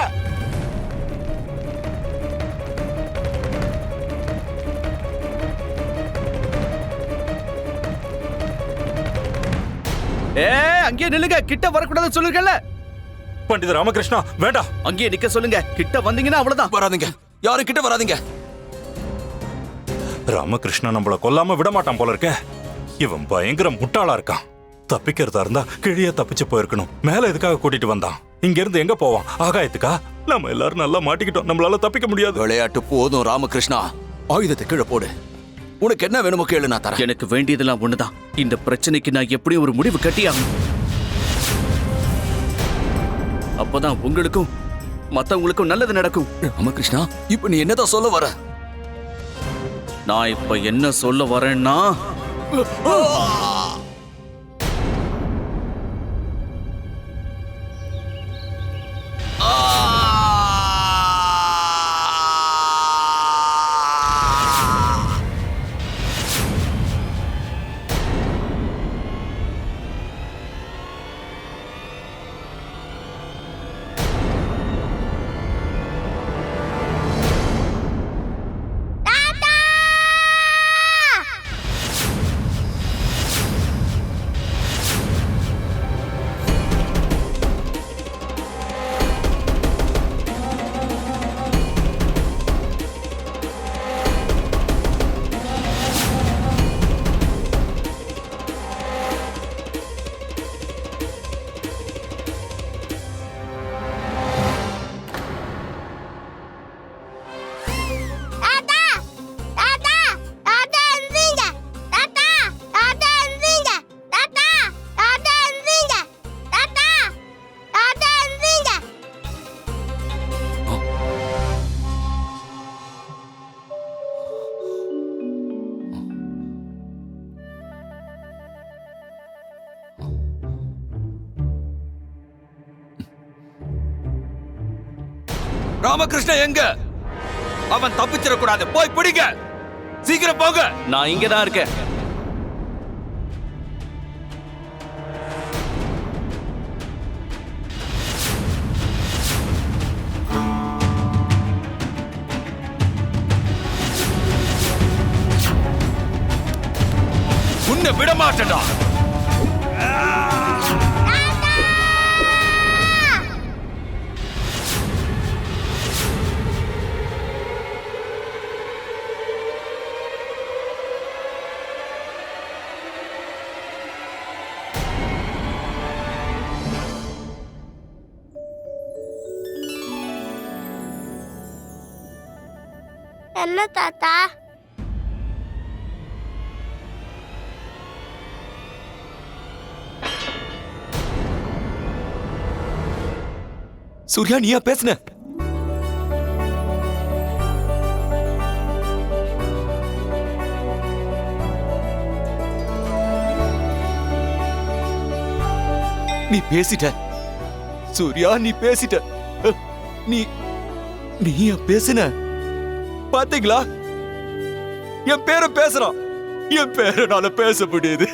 அங்கே நில்லுங்க, கிட்ட வரக்கூடாது சொல்லுங்கல்ல. பண்டித ராமகிருஷ்ணா, வேண்டாம். அங்கே நிக்க சொல்லுங்க. கிட்ட வந்தீங்கன்னா அவ்வளவுதான். வராதீங்க, யாரும் கிட்ட வராதீங்க. ராமகிருஷ்ணா நம்மள கொல்லாம விட மாட்டான் போல இருக்க. இவன் பயங்கர முட்டாளா இருக்கான். தப்பிக்கிறதா இருந்தா கீழே தப்பிச்சு போயிருக்கணும். மேல எதுக்காக கூட்டிட்டு வந்தான்? இங்க இருந்து எங்க போவான்? ஆகாயத்துக்கா? நம்ம எல்லாரும் நல்லா மாட்டிக்கிட்டோம். நம்மளால தப்பிக்க முடியாது. விளையாட்டு போதும் ராமகிருஷ்ணா, ஆயுதத்தை கீழே போடு. உனக்கு என்ன வேணுமோ கேளு, நான் தரேன். எனக்கு வேண்டியதெல்லாம் ஒண்ணுதான். இந்த பிரச்சனைக்கு நான் எப்படியும் ஒரு முடிவு கட்டியாகணும். அப்பதான் உங்களுக்கும் மத்தவங்களுக்கும் நல்லது நடக்கும். ராமகிருஷ்ணா, இப்ப நீ என்னதான் சொல்ல வர? நான் இப்ப என்ன சொல்ல வரேன்னா, ராமகிருஷ்ண எங்க? அவன் தப்பிச்சிடக்கூடாது. போய் பிடிங்க, சீக்கிரம் போங்க. நான் இங்கதான் இருக்கேன். உன்னை விட மாட்டேன்டா. என்ன தாத்தா? சூர்யா, நீயா பேசுன? நீ பேசிட்ட சூர்யா, நீ பேசிட்ட. நீயா பேசுன? பாத்தீங்களா, என் பேரை பேசுறான். என் பேரனால பேச முடியுது.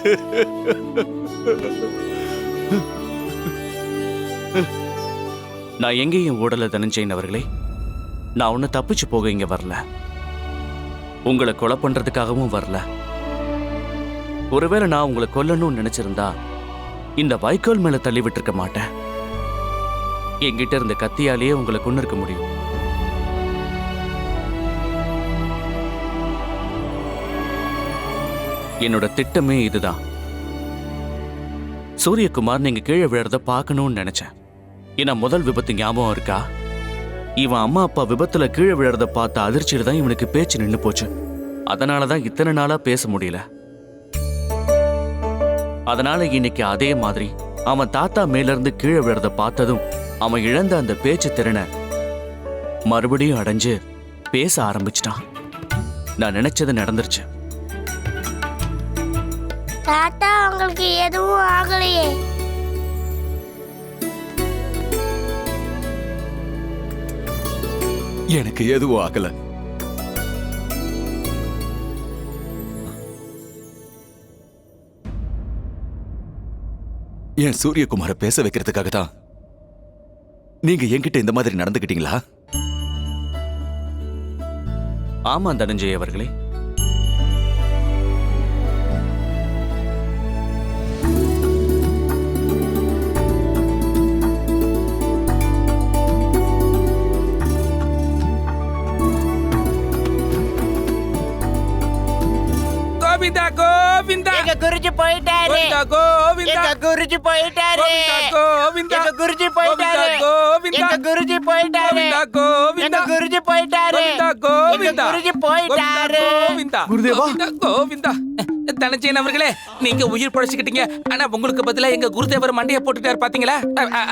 நான் எங்கேயும் ஓடல தனஞ்சயன் அவர்களே. நான் ஒன்னும் தப்பிச்சு போக இங்க வரல. உங்களை கொலை பண்றதுக்காகவும் வரல. ஒருவேளை நான் உங்களை கொல்லணும்னு நினைச்சிருந்தா இந்த வைக்கோல் மேல தள்ளி விட்டுருக்க மாட்டேன். என்கிட்ட இருந்த கத்தியாலேயே உங்களை கொண்டு இருக்க முடியும். என்னோட திட்டமே இதுதான். சூரியகுமார் நீங்க கீழே விழறத பார்க்கணும்னு நினைச்சேன். ஏன்னா முதல் விபத்து ஞாபகம் இருக்கா? இவன் அம்மா அப்பா விபத்துல கீழே விழறத பார்த்த அதிர்ச்சியில தான் இவனுக்கு பேச்சு நின்னு போச்சு. அதனாலதான் இத்தனை நாளா பேச முடியல. அதனால இன்னைக்கு அதே மாதிரி அவன் தாத்தா மேல இருந்து கீழே விழறத பார்த்ததும் அவன் இழந்த அந்த பேச்சு திறனை மறுபடியும் அடைஞ்சு பேச ஆரம்பிச்சிட்டான். நான் நினைச்சது நடந்துருச்சு. தாத்தா, உங்களுக்கு எதுவும் ஆகலையே? எனக்கு எதுவும் ஆகல. என் சூரியகுமார பேச வைக்கிறதுக்காக தான் நீங்க என்கிட்ட இந்த மாதிரி நடந்துக்கிட்டீங்களா? ஆமா தனஞ்சய் அவர்களே. கோவிந்தா கோவிந்தா, எங்க குருஜி போயிட்டாரு. கோவிந்தா கோவிந்தா, எங்க குருஜி போயிட்டாரு. கோவிந்தா கோவிந்தா, எங்க குருஜி போயிட்டாரு. கோவிந்தா எங்க குருஜி போயிட்டாரு. கோவிந்தா கோவிந்தா, எங்க குருஜி போயிட்டாரு. கோவிந்தா கோவிந்தா, எங்க குருஜி போயிட்டாரு. கோவிந்தா குருதேவா. கோவிந்தா. தனஞ்சயன் அவர்களே, நீங்க உயிர் பழச்சிக்கிட்டீங்க. ஆனா உங்களுக்கு பதிலா எங்க குருதேவர் மண்டைய போட்டுட்டாரு பாத்தீங்களா?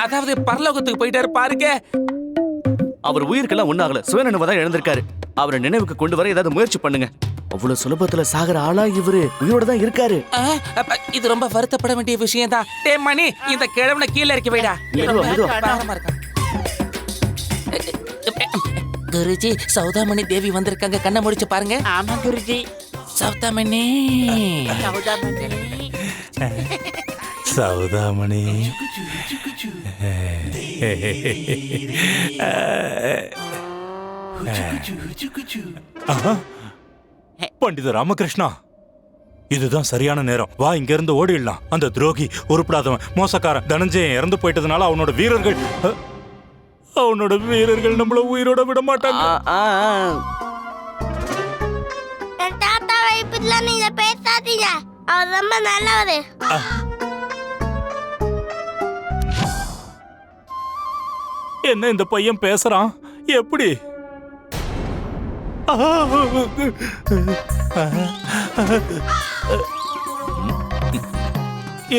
அதாவது பரலோகத்துக்கு போயிட்டாரு பாருங்க. அவர் உயிருக்கெல்லாம் ஒண்ணாகல, சுயநினைவு தான் இழந்திருக்காரு. அவரை நினைவுக்கு கொண்டு வர ஏதாவது முயற்சி பண்ணுங்க. அவ்வளவு சுலபத்துல சாகர ஆளா இவரு உயிரோட தான் இருக்காரு. இது ரொம்ப வருத்தப்பட வேண்டிய விஷயம் தான். டேய் மணி, இந்த கிழவனை கீழே இறக்கி வைடா. பாவமா இருக்கான். குருஜி, சௌதாமணி தேவி வந்திருக்காங்க. கண்ணை முடிச்சு பாருங்க. ஆமா குருஜி. சௌதாமணி, சௌதாமணி. பண்டித ராமகிருஷ்ணா, இதுதான் சரியான நேரம். வா, இங்க இருந்து ஓடிடலாம். அந்த துரோகி, உருப்படாதவன், மோசக்காரன் தனஞ்சயன் இறந்து போயிட்டதுனால அவனோட வீரர்கள் நம்மள உயிரோட விட மாட்டாங்க. என் தாத்தாவை இப்படிலாம் நீங்க பேசாதீங்க. அவர் ரொம்ப நல்லவரு. என்ன இந்த பையன் பேசுறான்? எப்படி?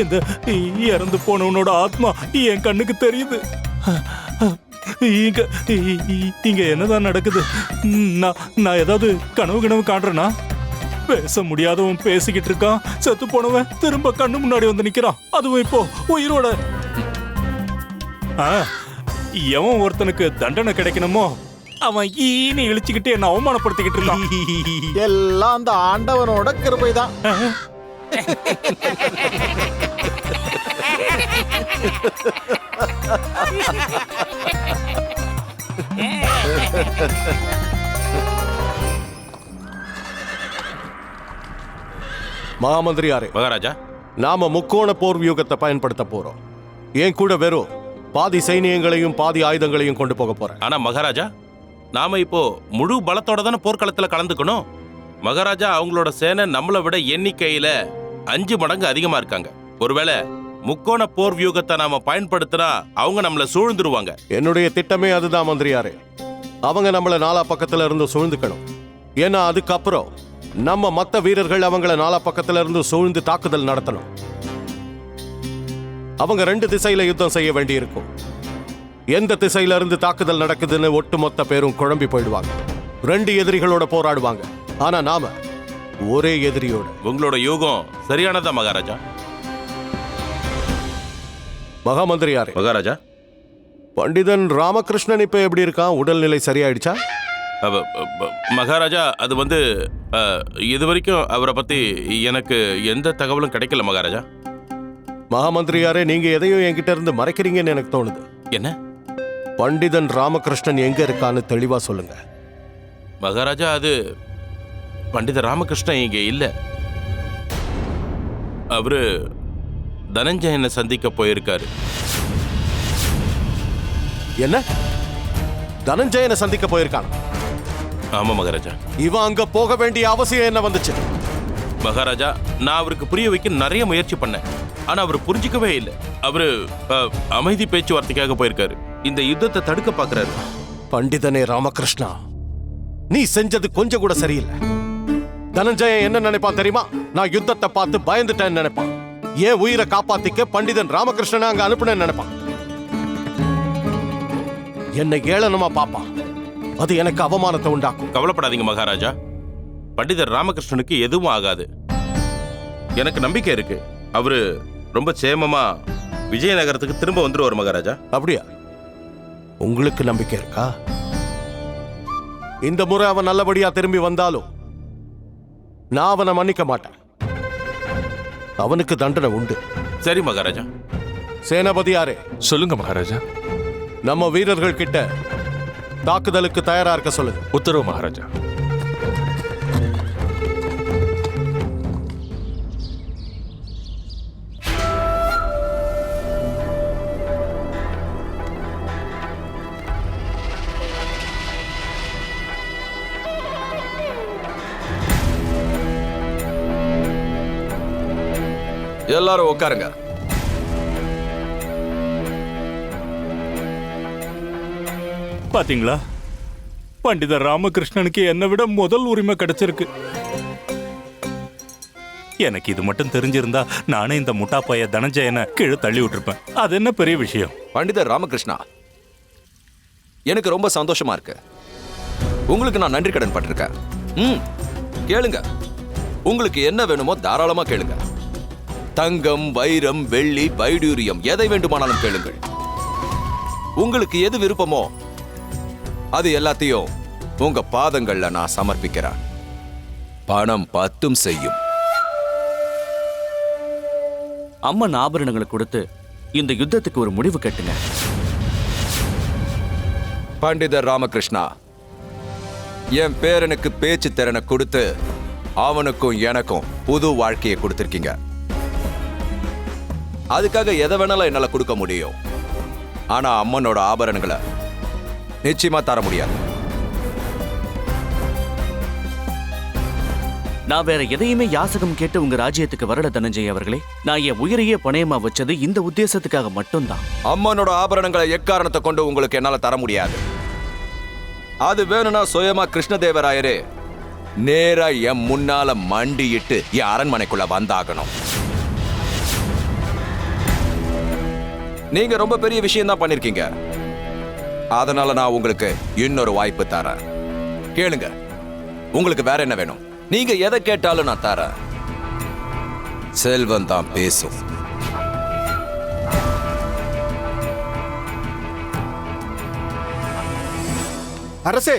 இந்த இறந்து போனவனோட ஆத்மா என் கண்ணுக்கு தெரியுது. இங்க என்னதான் நடக்குது? நான் ஏதாவது கனவு காண்றேனா? பேச முடியாதவன் பேசிக்கிட்டு இருக்கான். செத்து போனவன் திரும்ப கண்ணு முன்னாடி வந்து நிக்கிறான். அதுவும் இப்போ உயிரோட. எவன் ஒருத்தனுக்கு தண்டனை கிடைக்கணுமோ அவன் ஈனி இழிச்சுக்கிட்டு என்ன அவமானப்படுத்திக்கிட்டு இருக்கான். எல்லாம் அந்த ஆண்டவனோட கிருபைதான். மகாமந்திரியாரே, மகாராஜா, நாம முக்கோண போர் வியூகத்தை பயன்படுத்த போறோம். ஏன் கூட வெறும் பாதி சைனியங்களையும் பாதி ஆயுதங்களையும் கொண்டு போக போறேன். ஆனா மகாராஜா, நாம இப்போ முழு பலத்தோட தானே போர்க்களத்துல கலந்துக்கணும். மகாராஜா, அவங்களோட சேனை நம்மளை விட எண்ணிக்கையில 5 மடங்கு அதிகமா இருக்காங்க. ஒருவேளை முக்கோண போர் வியூகத்தை நாம பயன்படுத்தினா அவங்க நம்மள சூழ்ந்துருவாங்க. என்னுடைய திட்டமே அதுதான் மந்திரியாரே. அவங்க நம்மள நாலா பக்கத்துல இருந்து சூழ்ந்துக்கணும். ஏன்னா அதுக்கப்புறம் நம்ம மத்த வீரர்கள் அவங்கள நாலா பக்கத்துல இருந்து சூழ்ந்து தாக்குதல் நடத்தணும். அவங்க 2 திசையில யுத்தம் செய்ய வேண்டியிருக்கும். எந்த திசையில இருந்து தாக்குதல் நடக்குதுன்னு ஒட்டுமொத்த பேரும் குழம்பி போயிடுவாங்க. 2 எதிரிகளோட போராடுவாங்க. ஆனா நாம ஒரே எதிரியோட. உங்களோட யூகம் சரியானதா மகாராஜா? மகாமந்திரியாரே, மகாராஜா, பண்டிதன் ராமகிருஷ்ணன் இப்ப எப்படி இருக்கான்? உடல்நிலை சரியாயிடுச்சா? மகாராஜா, அது இது வரைக்கும் அவரை பத்தி எனக்கு எந்த தகவலும் கிடைக்கல மகாராஜா. மகாமந்திரியாரே, நீங்க எதையும் என்கிட்ட இருந்து மறைக்கிறீங்கன்னு எனக்கு தோணுது. என்ன? பண்டிதன் ராமகிருஷ்ணன் எங்க இருக்கான்னு தெளிவா சொல்லுங்க. மகாராஜா, அது பண்டித ராமகிருஷ்ணன் இங்க இல்ல. அவரு தனஞ்சயனை சந்திக்க போயிருக்காரு. என்ன? தனஞ்சயனை சந்திக்க போயிருக்கான்? ஆமா மகாராஜா. இவன் அங்க போக வேண்டிய அவசியம் என்ன வந்துச்சு? மகாராஜா, நான் அவருக்கு புரிய வைக்க நிறைய முயற்சி பண்ணேன். ஆனா அவர் புரிஞ்சிக்கவே இல்லை. அவரு அமைதி பேச்சுவார்த்தைக்காக போயிருக்காரு. இந்த யுத்தத்தை தடுக்க பாக்குறாரு. பண்டிதனே ராமகிருஷ்ணா, நீ செஞ்சது கொஞ்சம் கூட சரியில்லை. தனஞ்சயன் என்ன நினைப்பான் தெரியுமா? நான் யுத்தத்தை பார்த்து பயந்துட்டேன்னு நினைப்பான். ஏன் உயிரை காப்பாத்திக்க பண்டிதன் ராமகிருஷ்ணனை அங்க அனுப்புனேன்னு நினைப்பான். என்னை ஏளனமா பாப்பான். அது எனக்கு அவமானத்தை உண்டாக்கும். கவலைப்படாதீங்க மகாராஜா, பண்டிதர் ராமகிருஷ்ணனுக்கு எதுவும் ஆகாது. எனக்கு நம்பிக்கை இருக்கு. அவரு ரொம்ப சேமமா விஜயநகரத்துக்கு திரும்ப வந்துருவார் மகாராஜா. அப்படியா? உங்களுக்கு நம்பிக்கை இருக்கா? இந்த முறை அவன் நல்லபடியா திரும்பி வந்தாலும் நான் அவனை மன்னிக்க மாட்டேன். அவனுக்கு தண்டனை உண்டு. சரி மகாராஜா. சேனாபதியாரே, சொல்லுங்க மகாராஜா. நம்ம வீரர்கள் கிட்ட தாக்குதலுக்கு தயாரா இருக்க சொல்லுங்க. உத்தரவு மகாராஜா. எல்லாரும் உட்காருங்க. பாத்தீங்களா, பண்டிதர் ராமகிருஷ்ணனுக்கு என்னை விட முதல் உரிமை கிடைச்சிருக்கு. எனக்கு இது மட்டும் தெரிஞ்சிருந்தா நானே இந்த முட்டாப்பைய தனஞ்சயனை கீழே தள்ளி விட்டுருப்பேன். அது என்ன பெரிய விஷயம்? பண்டிதர் ராமகிருஷ்ணா, எனக்கு ரொம்ப சந்தோஷமா இருக்கு. உங்களுக்கு நான் நன்றி கடன் பட்டிருக்கேன். கேளுங்க, உங்களுக்கு என்ன வேணுமோ தாராளமா கேளுங்க. தங்கம், வைரம், வெள்ளி, வைடூரியம், எதை வேண்டுமானாலும் கேளுங்கள். உங்களுக்கு எது விருப்பமோ அது எல்லாத்தையும் உங்க பாதங்கள்ல நான் சமர்ப்பிக்கிறேன். பணம் 10 செய்யும். அம்மன் ஆபரணங்களை கொடுத்து இந்த யுத்தத்துக்கு ஒரு முடிவு கட்டுங்க. பண்டிதர் ராமகிருஷ்ணா, என் பேரனுக்கு பேச்சு திறனை கொடுத்து அவனுக்கும் எனக்கும் புது வாழ்க்கையை கொடுத்திருக்கீங்க. அதுக்காக எதை வேணாலும் என்னால கொடுக்க முடியும். ஆனா அம்மனோட ஆபரணங்களை நிச்சயமா தர முடியாது. நான் வேற எதையுமே யாசகம் கேட்டு உங்க ராஜ்யத்துக்கு வரல தனஞ்சய் அவர்களே. நான் என் உயிரையே பணயமா வச்சது இந்த உத்தேசத்துக்காக மட்டும்தான். அம்மனோட ஆபரணங்களை எக்காரணத்தை கொண்டு உங்களுக்கு என்னால தர முடியாது. அது வேணும்னா சுயமா கிருஷ்ணதேவராயரே நேரா என் முன்னால மண்டியிட்டு என் அரண்மனைக்குள்ள வந்தாகணும். நீங்க ரொம்ப பெரிய விஷயம் தான் பண்ணிருக்கீங்க. அதனால நான் உங்களுக்கு இன்னொரு வாய்ப்பு தரேன். கேளுங்க, உங்களுக்கு வேற என்ன வேணும்? நீங்க எதை கேட்டாலும் நான் தரேன். செல்வம் தான் பேசும். அரசே,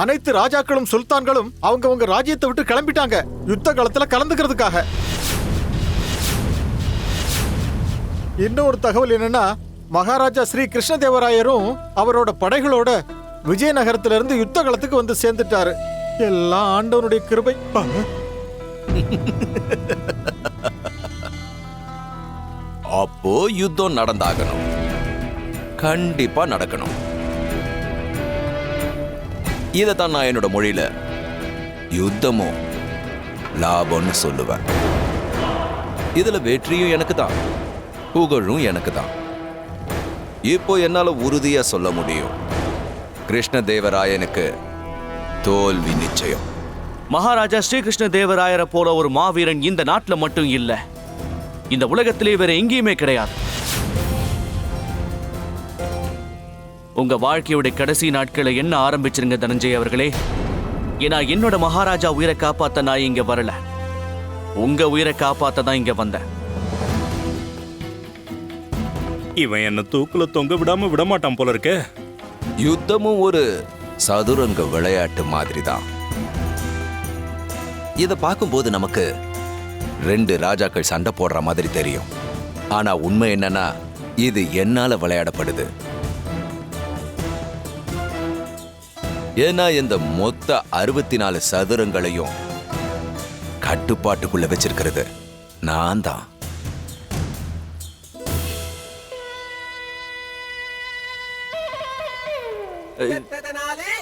அனைத்து ராஜாக்களும் சுல்தான்களும் அவங்க ராஜ்யத்தை விட்டு கிளம்பிட்டாங்க யுத்த காலத்துல கலந்துக்கிறதுக்காக. இன்னொரு தகவல் என்னன்னா, மகாராஜா ஸ்ரீ கிருஷ்ணதேவராயரும் அவரோட படைகளோட விஜயநகரத்திலிருந்து யுத்த காலத்துக்கு வந்து சேர்ந்துட்டாரு. எல்லாம் ஆண்டவனுடைய கிருபை. அப்போ யுத்தம் நடந்தாகணும். கண்டிப்பா நடக்கணும். இதத்தான் நான் என்னோட மொழியில யுத்தமும் லாபம்னு சொல்லுவேன். இதுல வெற்றியும் எனக்கு தான், புகழும் எனக்கு தான். இப்போ என்னால உறுதியா சொல்ல முடியும், கிருஷ்ணதேவராயனுக்கு தோல்வி நிச்சயம். மகாராஜா ஸ்ரீகிருஷ்ண தேவராயரை போல ஒரு மாவீரன் இந்த நாட்டுல மட்டும் இல்ல, இந்த உலகத்திலே வேற எங்கேயுமே கிடையாது. உங்க வாழ்க்கையோட கடைசி நாட்களை என்ன ஆரம்பிச்சிருங்க தனஞ்சய் அவர்களே. ஏன்னா என்னோட மகாராஜா உயிரை காப்பாத்த நான் இங்க வரல, உங்க உயிரை காப்பாத்த தான் இங்க வந்தேன். இவன் என்ன தூக்குல தொங்க விடாம விடமாட்டான் போல இருக்க. யுத்தமும் ஒரு சதுரங்க விளையாட்டு மாதிரி தான். இத பார்க்கும்போது நமக்கு 2 ராஜாக்கள் சண்டை போடுற மாதிரி தெரியும். ஆனா உண்மை என்னன்னா, இது என்னால விளையாடப்படுது. ஏன்னா இந்த மொத்த 64 சதுரங்களையும் கட்டுப்பாட்டுக்குள்ள வச்சிருக்கிறது நான் தான்.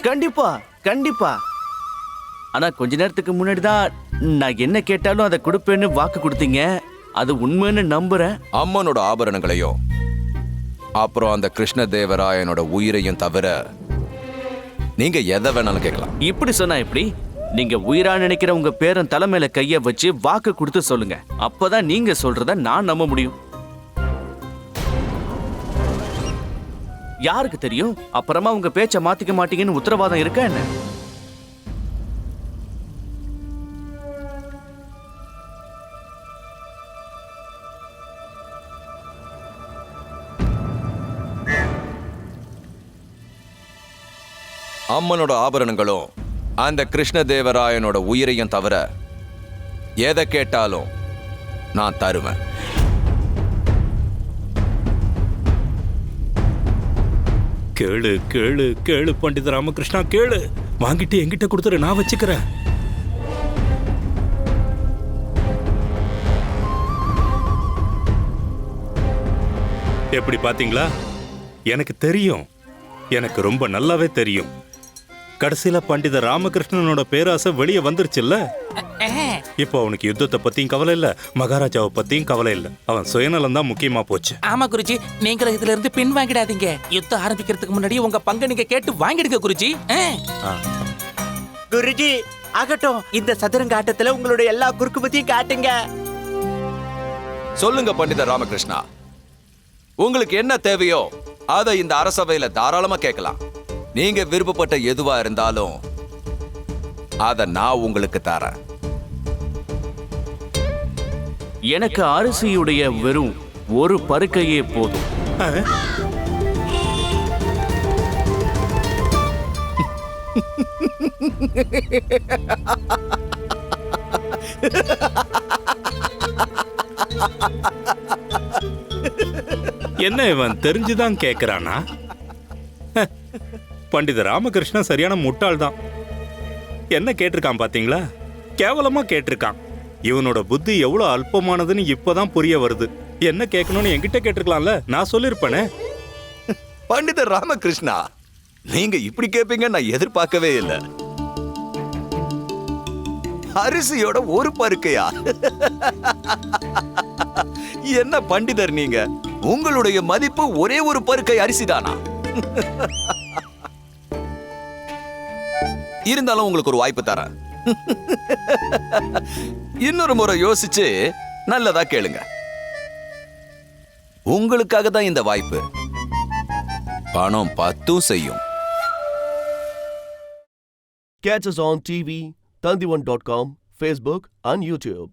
கண்டிப்பா கண்டிப்பா. ஆனா கொஞ்ச நேரத்துக்கு முன்னாடி தான் நான் என்ன கேட்டாலும் அதை கொடுப்பேன்னு வாக்கு கொடுத்தீங்க. அது உண்மைன்னு நம்புறேன். அம்மனோட ஆபரணங்களையும் அப்புறம் அந்த கிருஷ்ணதேவராயனோட உயிரையும் தவிர நீங்க எதை வேணாலும் கேட்கலாம். இப்படி சொன்னா எப்படி? நீங்க உயிரா நினைக்கிற உங்க பேரன் தலைமையில கைய வச்சு வாக்கு கொடுத்து சொல்லுங்க. அப்பதான் நீங்க சொல்றத நான் நம்ப முடியும். யாருக்கு தெரியும், அப்புறமா உங்க பேச்ச மாத்திக்க மாட்டீங்கன்னு உத்தரவாதம் இருக்கா என்ன? அம்மனோட ஆபரணங்களும் அந்த கிருஷ்ணதேவராயனோட உயிரையும் தவிர எதை கேட்டாலும் நான் தருவேன். கேளு கேளு கேளு பண்டித ராமகிருஷ்ணா, கேளு. வாங்கிட்டு என்கிட்ட கொடுத்துரு, நான் வச்சுக்கிறேன். எப்படி பாத்தீங்களா? எனக்கு தெரியும், எனக்கு ரொம்ப நல்லாவே தெரியும். கடைசியில பண்டித ராமகிருஷ்ணனோட பேராசை வெளியே வந்துருச்சுல்ல. இப்போ அவனுக்கு யுத்தத்தை பத்தியும் கவலை இல்ல, மகாராஜாவை பத்தியும் கவலை இல்ல. அவன் சுயநலம் தான் முக்கியமா போச்சு. ஆமா குருஜி, நீங்களும் இதுல இருந்து பின் வாங்கிடாதீங்க. யுத்தம் ஆரம்பிக்கிறதுக்கு முன்னாடி உங்க பங்கு நீங்க கேட்டு வாங்கிடுங்க குருஜி. குருஜி ஆகட்டும், இந்த சதுரங்க ஆட்டத்துல உங்களுடைய எல்லா குறுக்கு பத்தியும் காட்டுங்க. சொல்லுங்க பண்டித ராமகிருஷ்ணா, உங்களுக்கு என்ன தேவையோ அதை இந்த அரசவையில தாராளமா கேட்கலாம். நீங்க விருப்பப்பட்ட எதுவா இருந்தாலும் அத நான் உங்களுக்கு தரேன். எனக்கு அரிசியுடைய வெறும் ஒரு பருக்கையே போதும். என்ன இவன் தெரிஞ்சுதான் கேக்குறானா? பண்டித ராமகிருஷ்ணன் சரியான முட்டாள் தான். என்ன கேட்டிருக்கான் பாத்தீங்களா? கேவலமா கேட்டிருக்கான். இவனோட புத்தி எவ்வளவு அல்பமானதுன்னு இப்பதான் புரிய வருது. என்ன கேட்கணும்னு என்கிட்ட கேட்டிருக்கலாம்ல, நான் சொல்லிருப்பேனே. பண்டிதர் ராமகிருஷ்ணா, நீங்க இப்படி கேட்பீங்க நான் எதிர்பார்க்கவே இல்லை. அரிசியோட ஒரு பருக்கையா? என்ன பண்டிதர் நீங்க? உங்களுடைய மதிப்பு ஒரே ஒரு பருக்கை அரிசிதானா? இருந்தாலும் உங்களுக்கு ஒரு வாய்ப்பு தரேன். இன்னொரு முறை யோசிச்சு நல்லதா கேளுங்க. உங்களுக்காக தான் இந்த வாய்ப்பு. பணம் 10 செய்யும். Catch us on TV, Tandivan.com, Facebook and YouTube.